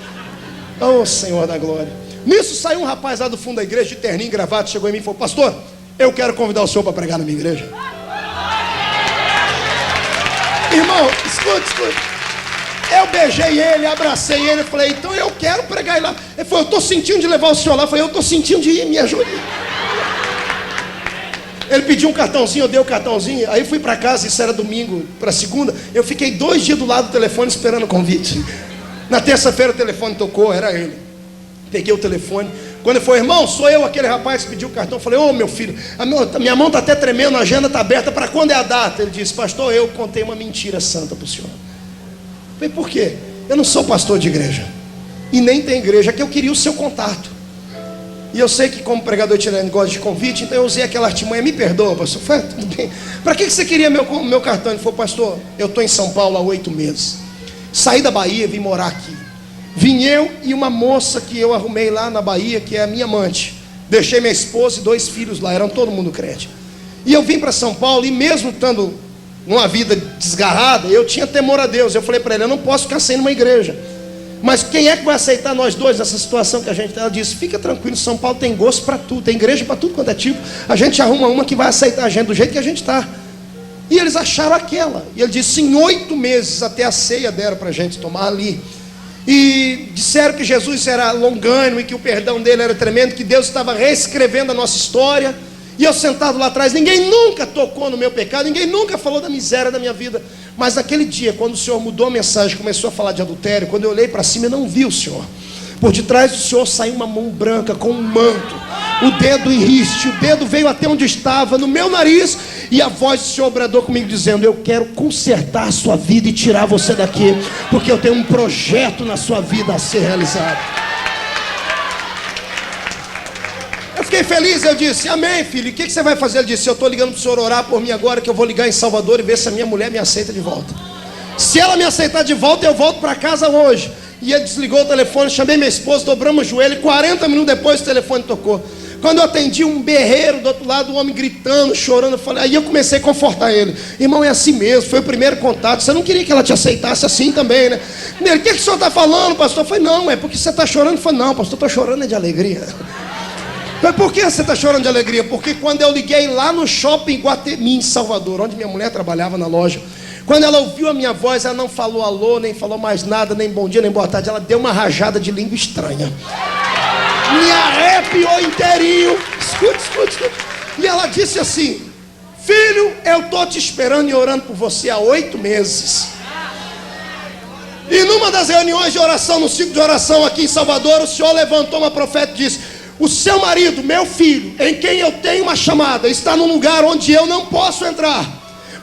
Oh, Senhor da glória. Nisso saiu um rapaz lá do fundo da igreja, de terninho e gravata. Chegou em mim e falou, pastor, eu quero convidar o senhor para pregar na minha igreja. Irmão, escute. Eu beijei ele, abracei ele, falei, então eu quero pregar ele lá. Ele falou, eu estou sentindo de levar o senhor lá. Eu falei, eu estou sentindo de ir, me ajude. Ele pediu um cartãozinho, eu dei o cartãozinho. Aí fui para casa, isso era domingo para segunda. Eu fiquei 2 dias do lado do telefone esperando o convite. Na terça-feira o telefone tocou, era ele. Peguei o telefone. Quando ele falou, irmão, sou eu, aquele rapaz que pediu o cartão. Eu falei, ô meu filho, minha mão está até tremendo, a agenda está aberta, para quando é a data? Ele disse, pastor, eu contei uma mentira santa para o senhor. Eu falei, por quê? Eu não sou pastor de igreja, e nem tem igreja, é que eu queria o seu contato. E eu sei que como pregador itinerante gosta de convite, então eu usei aquela artimanha, me perdoa, pastor. Eu falei, tudo bem. Para que você queria meu cartão? Ele falou, pastor, eu estou em São Paulo há 8 meses. Saí da Bahia, vim morar aqui. Vim eu e uma moça que eu arrumei lá na Bahia, que é a minha amante. Deixei minha esposa e 2 filhos lá, eram todo mundo crente. E eu vim para São Paulo, e mesmo estando numa vida desgarrada, eu tinha temor a Deus. Eu falei para ele, eu não posso ficar sem uma igreja. Mas quem é que vai aceitar nós dois nessa situação que a gente está? Ela disse, fica tranquilo, São Paulo tem gosto para tudo, tem igreja para tudo quanto é tipo. A gente arruma uma que vai aceitar a gente do jeito que a gente está. E eles acharam aquela. E ele disse, em 8 meses, até a ceia deram para a gente tomar ali. E disseram que Jesus era longânimo e que o perdão dele era tremendo, que Deus estava reescrevendo a nossa história. E eu sentado lá atrás, ninguém nunca tocou no meu pecado, ninguém nunca falou da miséria da minha vida. Mas naquele dia, quando o Senhor mudou a mensagem, começou a falar de adultério, quando eu olhei para cima, eu não vi o Senhor. Por detrás do Senhor saiu uma mão branca com um manto. O dedo iriste, o dedo veio até onde estava, no meu nariz. E a voz do Senhor bradou comigo dizendo, eu quero consertar a sua vida e tirar você daqui, porque eu tenho um projeto na sua vida a ser realizado. Eu fiquei feliz, eu disse, amém filho, e o que você vai fazer? Ele disse, eu estou ligando para o senhor orar por mim agora, que eu vou ligar em Salvador e ver se a minha mulher me aceita de volta. Se ela me aceitar de volta, eu volto para casa hoje. E ele desligou o telefone, chamei minha esposa, dobramos o joelho, e 40 minutos depois o telefone tocou. Quando eu atendi um berreiro do outro lado, um homem gritando, chorando, aí eu comecei a confortar ele. Irmão, é assim mesmo, foi o primeiro contato. Você não queria que ela te aceitasse assim também, né? Ele, o que o senhor está falando, pastor? Eu falei, não, é porque você está chorando. Eu falei, não, pastor, estou chorando de alegria. Mas por que você está chorando de alegria? Porque quando eu liguei lá no shopping Guatemi, em Salvador, onde minha mulher trabalhava na loja, quando ela ouviu a minha voz, ela não falou alô, nem falou mais nada, nem bom dia, nem boa tarde. Ela deu uma rajada de língua estranha. Me arrepiou inteirinho. Escute. E ela disse assim: filho, eu estou te esperando e orando por você há 8 meses. E numa das reuniões de oração, no ciclo de oração aqui em Salvador, o senhor levantou uma profeta e disse: o seu marido, meu filho, em quem eu tenho uma chamada, está num lugar onde eu não posso entrar,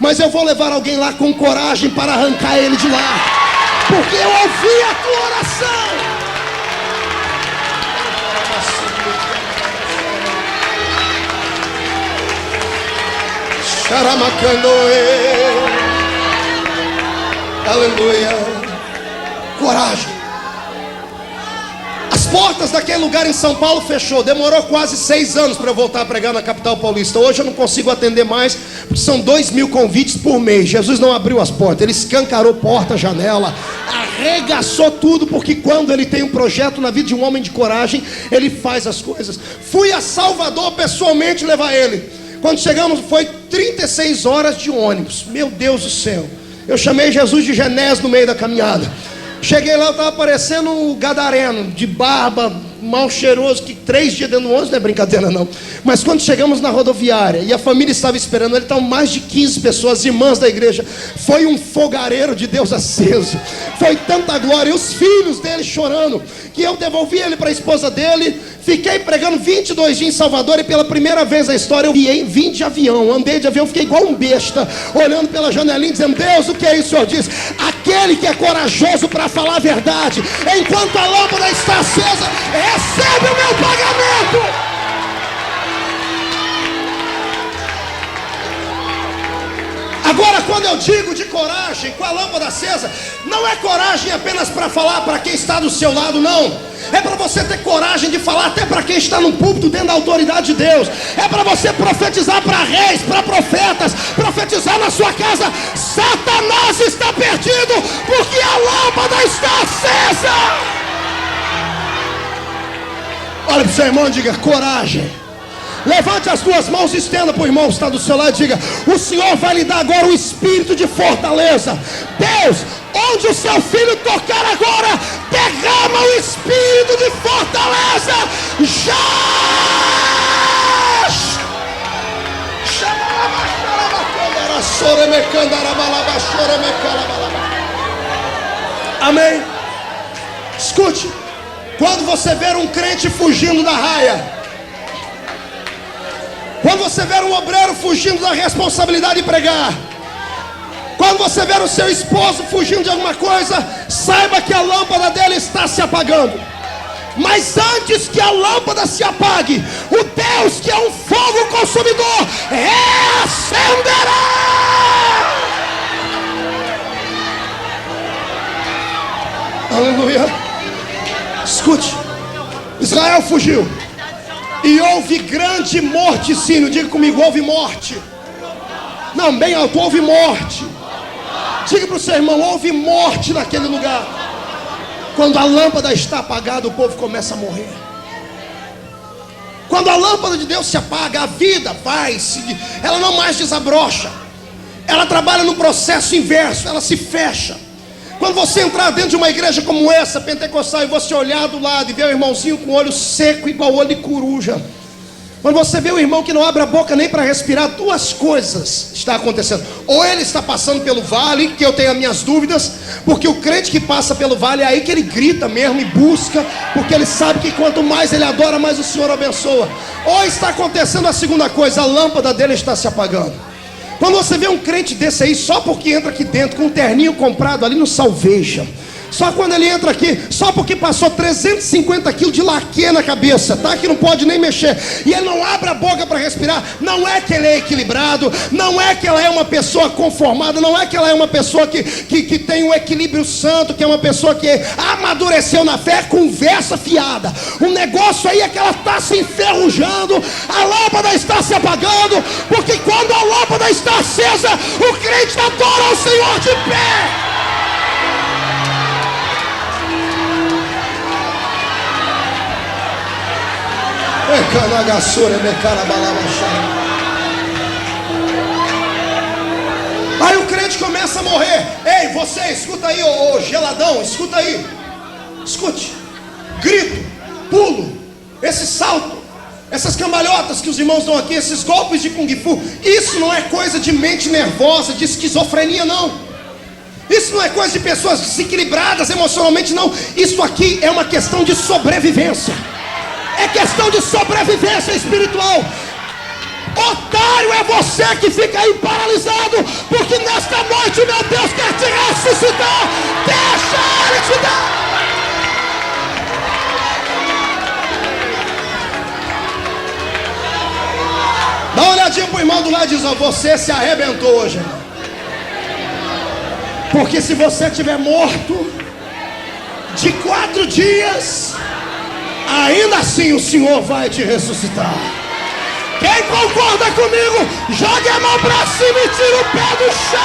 mas eu vou levar alguém lá com coragem para arrancar ele de lá, porque eu ouvi a tua oração. Aleluia. Coragem. As portas daquele lugar em São Paulo fechou. Demorou quase 6 anos para eu voltar a pregar na capital paulista. Hoje eu não consigo atender mais, porque são 2.000 convites por mês. Jesus não abriu as portas, ele escancarou porta, janela, arregaçou tudo, porque quando ele tem um projeto na vida de um homem de coragem, ele faz as coisas. Fui a Salvador pessoalmente levar ele. Quando chegamos, foi 36 horas de ônibus. Meu Deus do céu. Eu chamei Jesus de Genésio no meio da caminhada. Cheguei lá, eu estava parecendo um gadareno, de barba, mal cheiroso, que 3 dias dentro do ônibus, não é brincadeira não. Mas quando chegamos na rodoviária e a família estava esperando, ele estava mais de 15 pessoas, irmãs da igreja. Foi um fogareiro de Deus aceso. Foi tanta glória, e os filhos dele chorando, que eu devolvi ele para a esposa dele. Fiquei pregando 22 dias em Salvador, e pela primeira vez na história eu vim de avião. Andei de avião, fiquei igual um besta, olhando pela janelinha, dizendo: Deus, o que é isso? O Senhor diz: aquele que é corajoso para falar a verdade, enquanto a lâmpada está acesa, recebe o meu pagamento. Agora, quando eu digo de coragem com a lâmpada acesa, não é coragem apenas para falar para quem está do seu lado, não. É para você ter coragem de falar até para quem está no púlpito, dentro da autoridade de Deus. É para você profetizar para reis, para profetas, profetizar na sua casa: Satanás está perdido, porque a lâmpada está acesa. Olha para o seu irmão e diga: coragem. Levante as duas mãos e estenda para o irmão que está do seu lado e diga: o Senhor vai lhe dar agora o espírito de fortaleza. Deus, onde o seu filho tocar agora, derrama o espírito de fortaleza. Amém. Escute: quando você ver um crente fugindo da raia, quando você ver um obreiro fugindo da responsabilidade de pregar, quando você ver o seu esposo fugindo de alguma coisa, saiba que a lâmpada dele está se apagando. Mas antes que a lâmpada se apague, o Deus que é um fogo consumidor reacenderá. Aleluia. Escute: Israel fugiu e houve grande morticínio. Diga comigo: houve morte. Não, bem alto: houve morte. Diga para o seu irmão: houve morte naquele lugar. Quando a lâmpada está apagada, o povo começa a morrer. Quando a lâmpada de Deus se apaga, a vida ela não mais desabrocha. Ela trabalha no processo inverso, ela se fecha. Quando você entrar dentro de uma igreja como essa, pentecostal, e você olhar do lado e ver o irmãozinho com o olho seco igual olho de coruja, quando você vê o irmão que não abre a boca nem para respirar, 2 coisas estão acontecendo: ou ele está passando pelo vale, que eu tenho as minhas dúvidas, porque o crente que passa pelo vale é aí que ele grita mesmo e busca, porque ele sabe que quanto mais ele adora, mais o Senhor abençoa. Ou está acontecendo a segunda coisa: a lâmpada dele está se apagando. Quando você vê um crente desse aí, só porque entra aqui dentro com um terninho comprado ali no Salveja, Só quando ele entra aqui, só porque passou 350 quilos de laque na cabeça, tá? Que não pode nem mexer. E ele não abre a boca para respirar. Não é que ele é equilibrado, não é que ela é uma pessoa conformada, não é que ela é uma pessoa que tem um equilíbrio santo, que é uma pessoa que amadureceu na fé, conversa fiada. O negócio aí é que ela está se enferrujando, a lâmpada está se apagando, porque quando a lâmpada está acesa, o crente adora o Senhor de pé. Aí o crente começa a morrer. Ei, você, escuta aí, ô geladão, escuta aí. Escute. Grito, pulo, esse salto, essas cambalhotas que os irmãos dão aqui, esses golpes de Kung Fu, isso não é coisa de mente nervosa, de esquizofrenia, não. Isso não é coisa de pessoas desequilibradas emocionalmente, não. Isso aqui é uma questão de sobrevivência. É questão de sobrevivência espiritual. Otário é você que fica aí paralisado, porque nesta noite, meu Deus, quer te ressuscitar. Deixa Ele te dar. Dá uma olhadinha pro irmão do lado e diz: ó, você se arrebentou hoje, irmão. Porque se você estiver morto de 4 dias, ainda assim o Senhor vai te ressuscitar. Quem concorda comigo, jogue a mão pra cima e tira o pé do chão.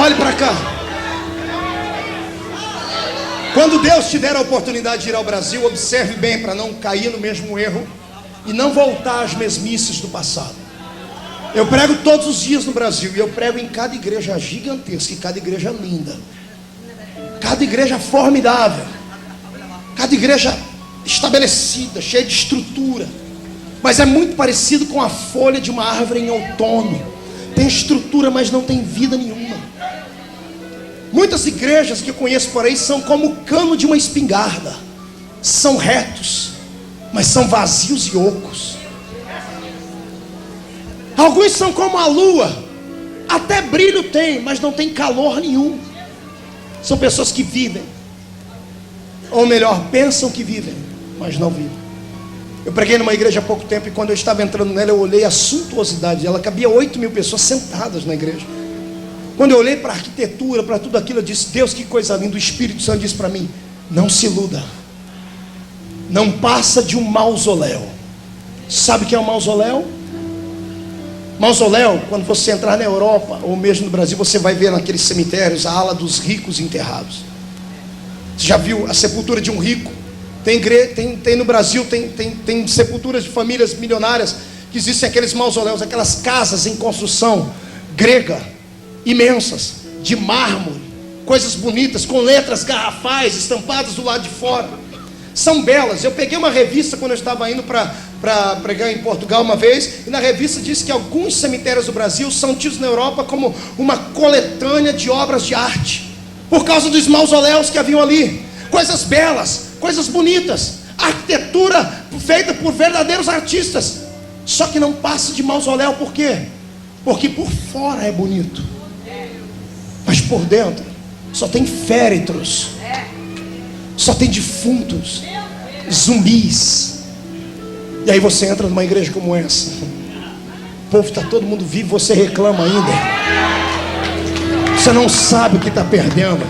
Olhe para cá. Quando Deus te der a oportunidade de ir ao Brasil, observe bem para não cair no mesmo erro e não voltar às mesmices do passado. Eu prego todos os dias no Brasil, e eu prego em cada igreja gigantesca, e cada igreja linda, cada igreja formidável, cada igreja estabelecida, cheia de estrutura. Mas é muito parecido com a folha de uma árvore em outono. Tem estrutura, mas não tem vida nenhuma. Muitas igrejas que eu conheço por aí são como o cano de uma espingarda. São retos, mas são vazios e ocos. Alguns são como a lua, até brilho tem, mas não tem calor nenhum. São pessoas que vivem, ou melhor, pensam que vivem, mas não vivem. Eu preguei numa igreja há pouco tempo, e quando eu estava entrando nela, eu olhei a suntuosidade dela. Cabia 8.000 pessoas sentadas na igreja. Quando eu olhei para a arquitetura, para tudo aquilo, eu disse: Deus, que coisa linda. O Espírito Santo disse para mim: não se iluda, não passa de um mausoléu. Sabe o que é um mausoléu? Mausoléu, quando você entrar na Europa ou mesmo no Brasil, você vai ver naqueles cemitérios a ala dos ricos enterrados. Você já viu a sepultura de um rico? Tem no Brasil, tem sepulturas de famílias milionárias, que existem aqueles mausoléus, aquelas casas em construção grega, imensas, de mármore, coisas bonitas, com letras garrafais estampadas do lado de fora. São belas. Eu peguei uma revista quando eu estava indo para pregar em Portugal uma vez, e na revista diz que alguns cemitérios do Brasil são tidos na Europa como uma coletânea de obras de arte, por causa dos mausoléus que haviam ali. Coisas belas, coisas bonitas, arquitetura feita por verdadeiros artistas. Só que não passa de mausoléu. Por quê? Porque por fora é bonito, mas por dentro só tem féretros, só tem defuntos, zumbis. E aí você entra numa igreja como essa, o povo está todo mundo vivo, você reclama ainda. Você não sabe o que está perdendo.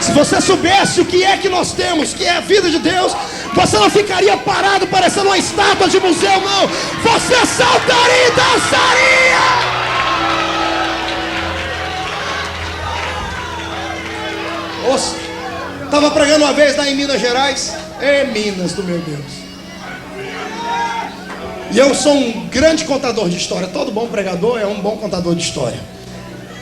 Se você soubesse o que é que nós temos, que é a vida de Deus, você não ficaria parado parecendo uma estátua de museu, não. Você saltaria e dançaria. Nossa, estava pregando uma vez lá em Minas Gerais. Minas do meu Deus. E eu sou um grande contador de história. Todo bom pregador é um bom contador de história.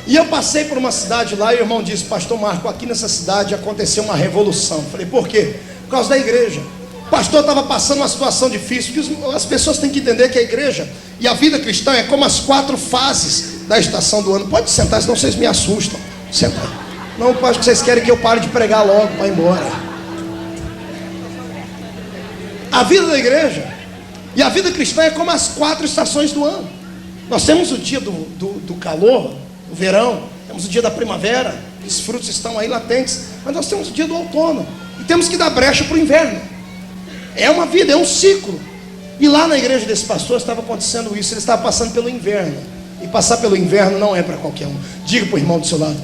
E eu passei por uma cidade lá, e o irmão disse: pastor Marco, aqui nessa cidade aconteceu uma revolução. Eu falei: por quê? Por causa da igreja. O pastor estava passando uma situação difícil, porque as pessoas têm que entender que a igreja e a vida cristã é como as 4 fases da estação do ano. Pode sentar, senão vocês me assustam. Senta aí. Não, acho que vocês querem que eu pare de pregar logo para ir embora. A vida da igreja e a vida cristã é como as 4 estações do ano. Nós temos o dia do calor, o verão, temos o dia da primavera, os frutos estão aí latentes, mas nós temos o dia do outono, e temos que dar brecha para o inverno. É uma vida, é um ciclo. E lá na igreja desse pastor estava acontecendo isso, ele estava passando pelo inverno, e passar pelo inverno não é para qualquer um. Diga para o irmão do seu lado: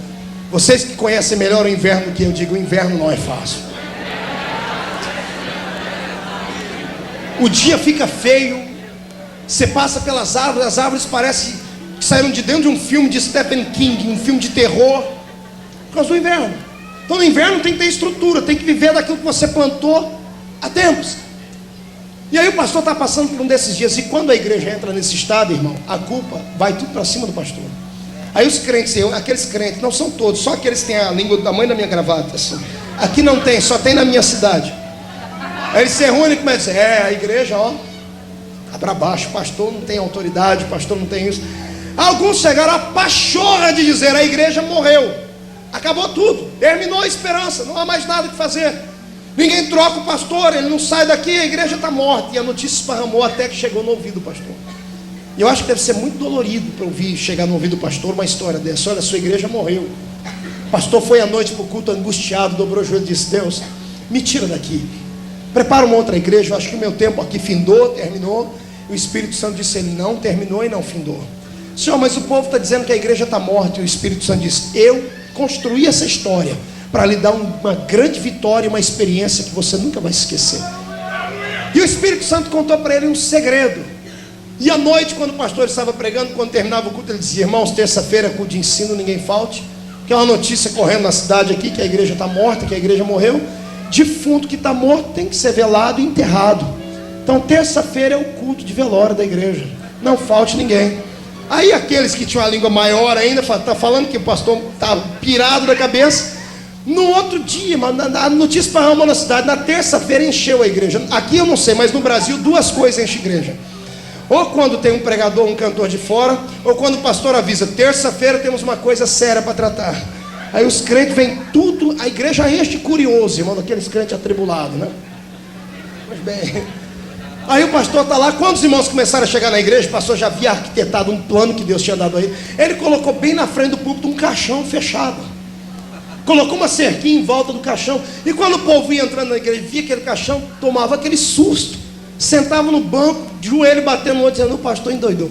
vocês que conhecem melhor o inverno do que eu, digo, o inverno não é fácil. O dia fica feio, você passa pelas árvores, as árvores parecem que saíram de dentro de um filme de Stephen King, um filme de terror, por causa do inverno. Então no inverno tem que ter estrutura, tem que viver daquilo que você plantou há tempos. E aí o pastor está passando por um desses dias, e quando a igreja entra nesse estado, irmão, a culpa vai tudo para cima do pastor. Aí os crentes, aqueles crentes, não são todos, só aqueles que têm a língua do tamanho da minha gravata, assim. Aqui não tem, só tem na minha cidade. Aí eles se reúnem e começam a dizer: a igreja, ó, tá para baixo, o pastor não tem autoridade, o pastor não tem isso. Alguns chegaram a pachorra de dizer: a igreja morreu, acabou tudo, terminou a esperança, não há mais nada que fazer, ninguém troca o pastor, ele não sai daqui, a igreja está morta. E a notícia esparramou até que chegou no ouvido do pastor. E eu acho que deve ser muito dolorido para ouvir, chegar no ouvido do pastor uma história dessa: olha, a sua igreja morreu. O pastor foi à noite para o culto angustiado, dobrou o joelho e disse: Deus, me tira daqui, prepara uma outra igreja, eu acho que o meu tempo aqui findou, terminou. O Espírito Santo disse: ele não terminou e não findou. Senhor, mas o povo está dizendo que a igreja está morta. E o Espírito Santo disse: eu construí essa história para lhe dar uma grande vitória, uma experiência que você nunca vai esquecer. E o Espírito Santo contou para ele um segredo. E à noite, quando o pastor estava pregando, quando terminava o culto, ele dizia: irmãos, terça-feira é culto de ensino, ninguém falte, que é uma notícia correndo na cidade aqui, que a igreja está morta, que a igreja morreu. Defunto que está morto tem que ser velado e enterrado. Então terça-feira é o culto de velório da igreja, não falte ninguém. Aí aqueles que tinham a língua maior ainda, está falando que o pastor está pirado da cabeça. No outro dia, a notícia esparramou na cidade, na terça-feira encheu a igreja. Aqui eu não sei, mas no Brasil 2 coisas enchem a igreja: ou quando tem um pregador, um cantor de fora, ou quando o pastor avisa: terça-feira temos uma coisa séria para tratar. Aí os crentes vêm tudo, a igreja enche de curioso, irmão, daqueles crentes atribulados, né? Pois bem, aí o pastor está lá. Quando os irmãos começaram a chegar na igreja, o pastor já havia arquitetado um plano que Deus tinha dado a ele. Ele colocou bem na frente do púlpito um caixão fechado, colocou uma cerquinha em volta do caixão. E quando o povo ia entrando na igreja, via aquele caixão, tomava aquele susto, sentava no banco, joelho batendo no outro, dizendo: o pastor endoidou.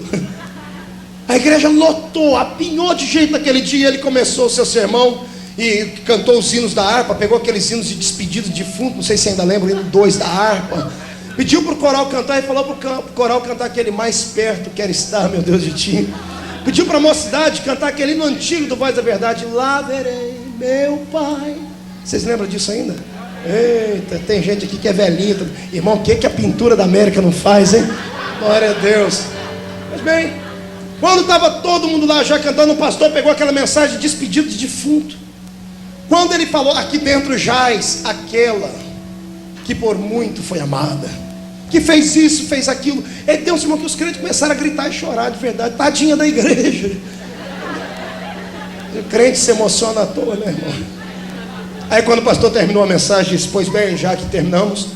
A igreja lotou, apinhou de jeito naquele dia. Ele começou o seu sermão e cantou os hinos da harpa, pegou aqueles hinos de despedida de defunto, não sei se ainda lembra, o hino 2 da harpa. Pediu para o coral cantar e falou para o coral cantar aquele: mais perto quero estar, meu Deus, de ti. Pediu para a mocidade cantar aquele hino antigo do Voz da Verdade: lá verei meu Pai. Vocês lembram disso ainda? Eita, tem gente aqui que é velhinha. Irmão, o que a pintura da América não faz, hein? Glória a Deus. Mas bem, quando estava todo mundo lá já cantando, o pastor pegou aquela mensagem de despedida de defunto. Quando ele falou: aqui dentro jaz aquela que por muito foi amada, que fez isso, fez aquilo. Ele deu um irmão que os crentes começaram a gritar e chorar de verdade. Tadinha da igreja. O crente se emociona à toa, né, irmão? Aí quando o pastor terminou a mensagem, disse: pois bem, já que terminamos,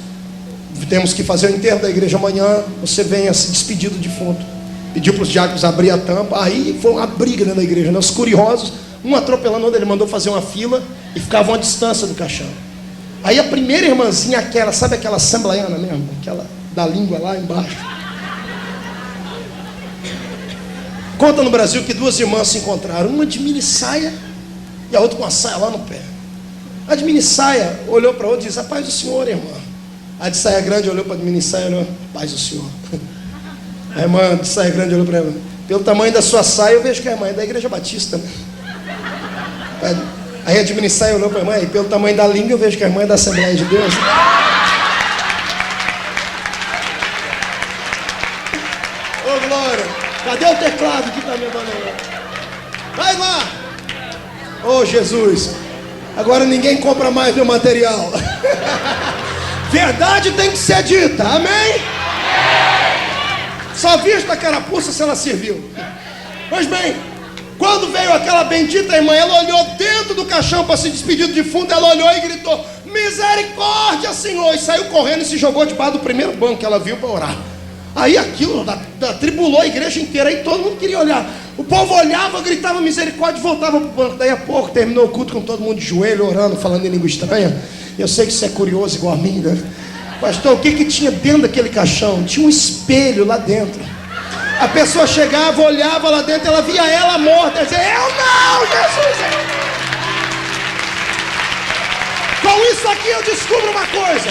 temos que fazer o enterro da igreja amanhã, você venha se despedir do defunto. Pediu para os diáconos abrir a tampa. Aí foi uma briga dentro da igreja, né? Os curiosos, um atropelando o outro. Ele mandou fazer uma fila e ficavam à distância do caixão. Aí a primeira irmãzinha, aquela, sabe aquela assembleiana mesmo, aquela da língua lá embaixo, conta no Brasil que 2 irmãs se encontraram, uma de mini saia e a outra com a saia lá no pé. A de mini saia olhou para a outra e disse: a paz do Senhor, irmã. A de saia grande olhou para a de mini saia e olhou: paz do Senhor. A irmã de saia grande olhou para ela: pelo tamanho da sua saia, eu vejo que a irmã é da Igreja Batista, né? Aí a de mini saia olhou para a irmã: e pelo tamanho da língua, eu vejo que a irmã é da Assembleia de Deus. Ô glória, cadê o teclado que está me mandando? Vai lá! Ô Jesus, agora ninguém compra mais meu material. Verdade tem que ser dita, amém? Só vista a carapuça se ela serviu. Pois bem, quando veio aquela bendita irmã, ela olhou dentro do caixão para se despedir do defunto. Ela olhou e gritou: me misericórdia, Senhor. E saiu correndo e se jogou debaixo do primeiro banco que ela viu para orar. Aí aquilo atribulou a igreja inteira. Aí todo mundo queria olhar. O povo olhava, gritava misericórdia e voltava para o banco. Daí a pouco terminou o culto com todo mundo de joelho, orando, falando em língua estranha. Eu sei que isso é curioso igual a mim, né? Pastor, o que tinha dentro daquele caixão? Tinha um espelho lá dentro. A pessoa chegava, olhava lá dentro, ela via ela morta. Ela dizia, eu não, Jesus. Com isso aqui eu descubro uma coisa.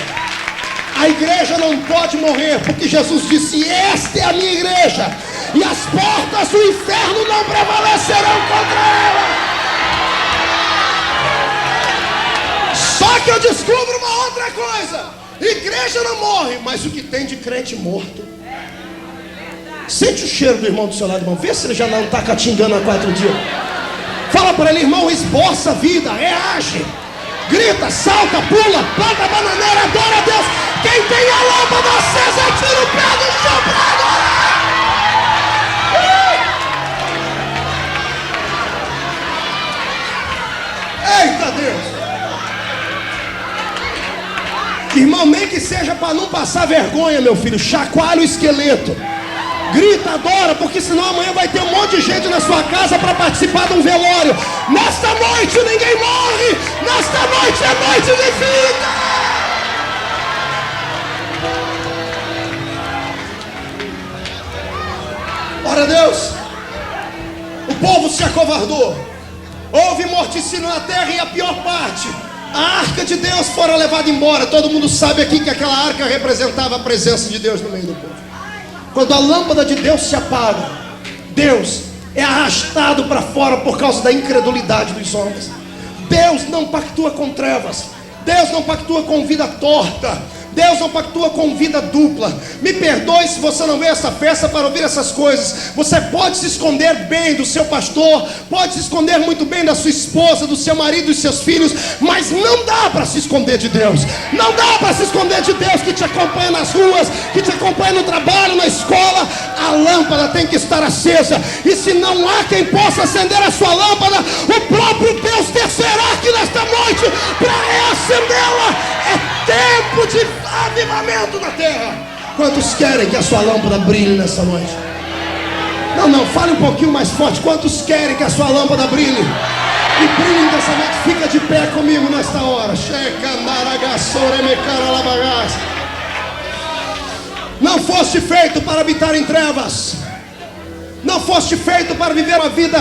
A igreja não pode morrer, porque Jesus disse, esta é a minha igreja, e as portas do inferno não prevalecerão contra ela. Só que eu descubro uma outra coisa. Igreja não morre, mas o que tem de crente morto. Sente o cheiro do irmão do seu lado, irmão. Vê se ele já não está catingando há 4 dias. Fala para ele, irmão, esboça a vida, reage. Grita, salta, pula, planta a bananeira, adora a Deus. Quem tem a lâmpada acesa, tira o pé do chão para adorar. Eita Deus. Irmão, nem que seja para não passar vergonha, meu filho. Chacoalha o esqueleto. Grita, adora, porque senão amanhã vai ter um monte de gente na sua casa para participar de um velório. Nesta noite ninguém morre. Nesta noite é noite de vida. Ora Deus, o povo se acovardou. Houve morticínio na terra e a pior parte, a arca de Deus fora levada embora. Todo mundo sabe aqui que aquela arca representava a presença de Deus no meio do povo. Quando a lâmpada de Deus se apaga, Deus é arrastado para fora por causa da incredulidade dos homens. Deus não pactua com trevas. Deus não pactua com vida torta. Deus não pactua com vida dupla. Me perdoe se você não veio a essa festa para ouvir essas coisas. Você pode se esconder bem do seu pastor, pode se esconder muito bem da sua esposa, do seu marido e dos seus filhos, mas não dá para se esconder de Deus. Não dá para se esconder de Deus que te acompanha nas ruas, que te acompanha no trabalho, na escola. A lâmpada tem que estar acesa. E se não há quem possa acender a sua lâmpada, o próprio Deus descerá aqui nesta noite para reacendê-la. É tempo de avivamento na terra. Quantos querem que a sua lâmpada brilhe nessa noite? Não, fale um pouquinho mais forte. Quantos querem que a sua lâmpada brilhe? E brilhe nessa noite. Fica de pé comigo nesta hora. Não foste feito para habitar em trevas. Não foste feito para viver uma vida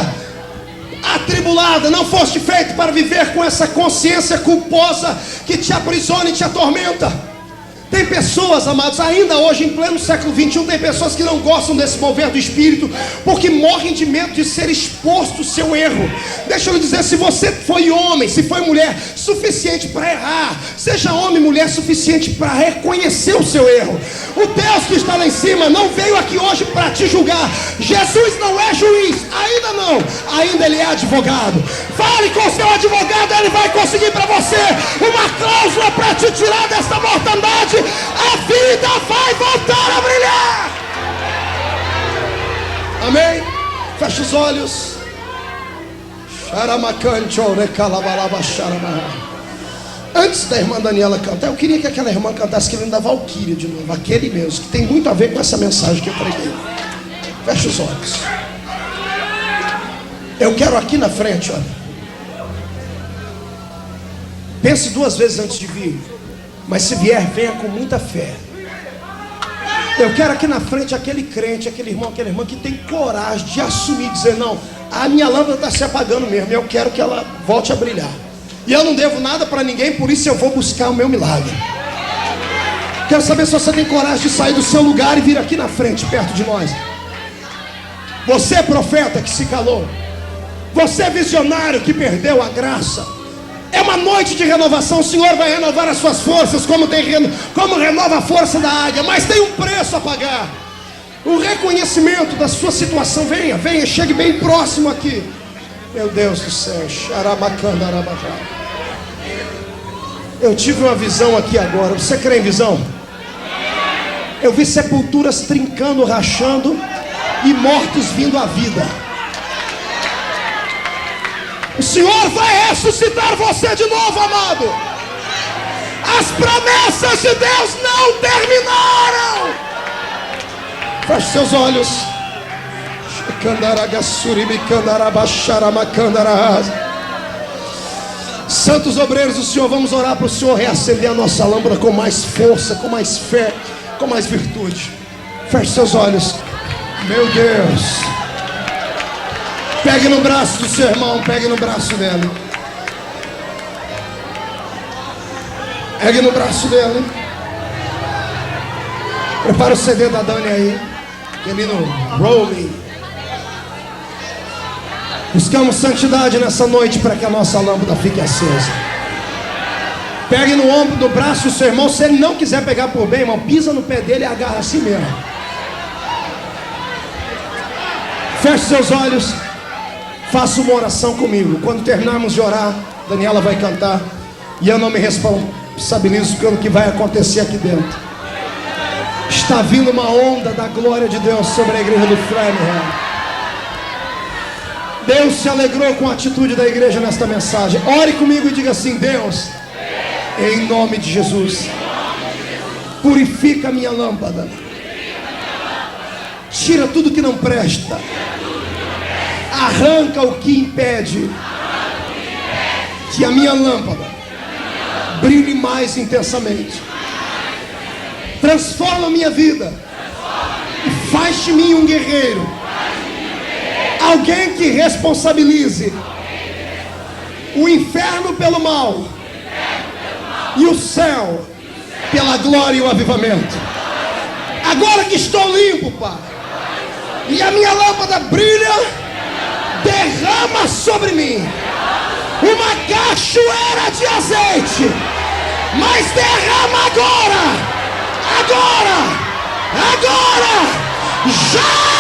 atribulada. Não foste feito para viver com essa consciência culposa que te aprisiona e te atormenta. Tem pessoas, amados, ainda hoje em pleno século 21, tem pessoas que não gostam desse mover do Espírito, porque morrem de medo de ser exposto ao seu erro. Deixa eu lhe dizer, se você foi homem, se foi mulher, suficiente para errar, seja homem, mulher, suficiente para reconhecer o seu erro. O Deus que está lá em cima não veio aqui hoje para te julgar. Jesus não é juiz, ainda não, ainda ele é advogado. Fale com o seu advogado, ele vai conseguir para você uma cláusula para te tirar desta mortandade. A vida vai voltar a brilhar. Amém? Feche os olhos. Antes da irmã Daniela cantar, eu queria que aquela irmã cantasse aquele da Valquíria de novo, aquele mesmo, que tem muito a ver com essa mensagem que eu preguei. Feche os olhos. Eu quero aqui na frente, olha. Pense 2 vezes antes de vir. Mas se vier, venha com muita fé. Eu quero aqui na frente aquele crente, aquele irmão, aquela irmã que tem coragem de assumir, dizer, não, a minha lâmpada está se apagando mesmo, eu quero que ela volte a brilhar. E eu não devo nada para ninguém, por isso eu vou buscar o meu milagre. Quero saber se você tem coragem de sair do seu lugar e vir aqui na frente, perto de nós. Você é profeta que se calou. Você é visionário que perdeu a graça. É uma noite de renovação. O Senhor vai renovar as suas forças como renova a força da águia. Mas tem um preço a pagar. O reconhecimento da sua situação. Venha, chegue bem próximo aqui. Meu Deus do céu. Eu tive uma visão aqui agora. Você crê em visão? Eu vi sepulturas trincando, rachando e mortos vindo à vida. O Senhor vai ressuscitar você de novo, amado. As promessas de Deus não terminaram. Feche seus olhos. Santos obreiros do Senhor, vamos orar para o Senhor reacender a nossa lâmpada com mais força, com mais fé, com mais virtude. Feche seus olhos. Meu Deus. Pegue no braço do seu irmão, pegue no braço dele. Pegue no braço dele. Prepara o CD da Dani aí. Aquele no Rolling. Buscamos santidade nessa noite para que a nossa lâmpada fique acesa. Pegue no ombro do braço do seu irmão. Se ele não quiser pegar por bem, irmão, pisa no pé dele e agarra assim mesmo. Feche seus olhos. Faça uma oração comigo. Quando terminarmos de orar, Daniela vai cantar. E eu não me responsabilizo pelo que vai acontecer aqui dentro. Está vindo uma onda da glória de Deus sobre a igreja do Framingham. Deus se alegrou com a atitude da igreja nesta mensagem. Ore comigo e diga assim: Deus, em nome de Jesus, purifica a minha lâmpada. Tira tudo que não presta. Arranca o que impede que a minha lâmpada brilhe mais intensamente. Transforma a minha vida e faz de mim um guerreiro. Alguém que responsabilize o inferno pelo mal e o céu pela glória e o avivamento. Agora que estou limpo, Pai, e a minha lâmpada brilha, derrama sobre mim uma cachoeira de azeite, mas derrama agora, já!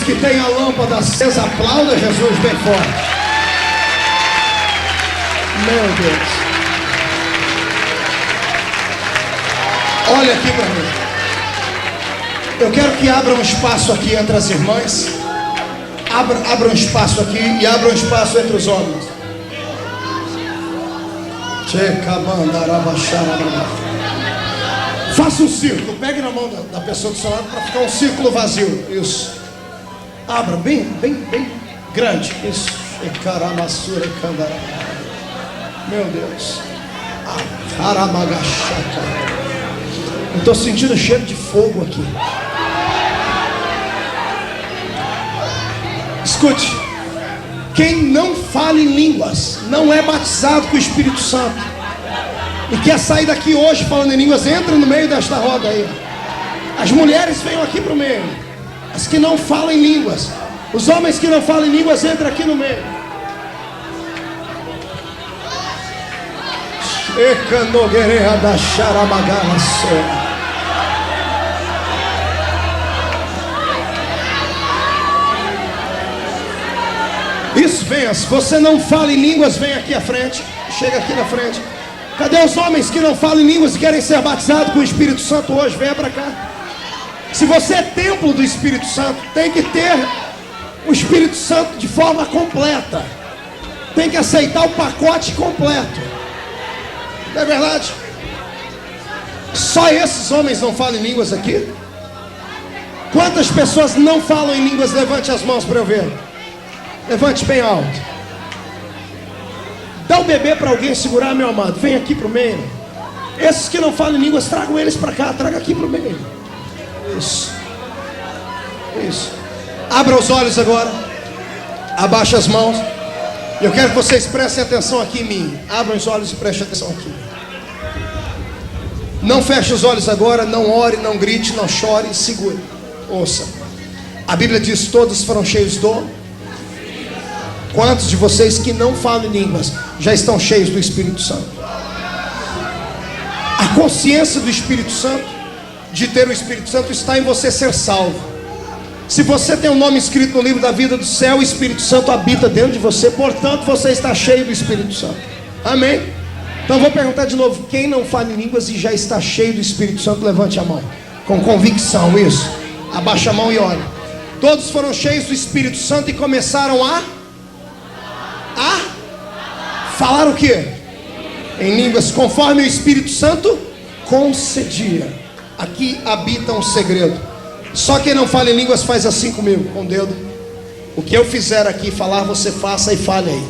que têm a lâmpada acesa, aplauda Jesus bem forte. Meu Deus. Olha aqui para mim. Eu quero que abra um espaço aqui entre as irmãs. Abra um espaço aqui e abra um espaço entre os homens. Faça um círculo. Pegue na mão da pessoa do seu lado para ficar um círculo vazio. Isso. Abra bem grande. Isso. Meu Deus. Eu estou sentindo cheiro de fogo aqui. Escute. Quem não fala em línguas não é batizado com o Espírito Santo e quer sair daqui hoje falando em línguas, entra no meio desta roda aí. As mulheres venham aqui para o meio. As que não falam em línguas. Os homens que não falam em línguas, entra aqui no meio. Isso, venha. Se você não fala em línguas, vem aqui à frente. Chega aqui na frente. Cadê os homens que não falam em línguas e querem ser batizados com o Espírito Santo hoje? Venha para cá. Se você é templo do Espírito Santo, tem que ter o Espírito Santo de forma completa. Tem que aceitar o pacote completo. Não é verdade? Só esses homens não falam em línguas aqui? Quantas pessoas não falam em línguas? Levante as mãos para eu ver. Levante bem alto. Dá o bebê para alguém segurar, meu amado. Vem aqui para o meio. Esses que não falam em línguas, tragam eles para cá. Traga aqui para o meio. Isso. Isso. Abra os olhos agora. Abaixa as mãos. Eu quero que vocês prestem atenção aqui em mim. Abram os olhos e prestem atenção aqui. Não feche os olhos agora. Não ore, não grite, não chore. Segure. Ouça. A Bíblia diz: todos foram cheios do... Quantos de vocês que não falam em línguas já estão cheios do Espírito Santo? A consciência do Espírito Santo, de ter o Espírito Santo, está em você ser salvo. Se você tem um nome escrito no livro da vida do céu, o Espírito Santo habita dentro de você. Portanto, você está cheio do Espírito Santo. Amém? Então vou perguntar de novo: quem não fala em línguas e já está cheio do Espírito Santo, levante a mão. Com convicção, isso. Abaixa a mão e olha. Todos foram cheios do Espírito Santo e começaram a falar o quê? Em línguas, conforme o Espírito Santo concedia. Aqui habita um segredo. Só quem não fala em línguas faz assim comigo, com o dedo. O que eu fizer aqui falar, você faça e fale aí.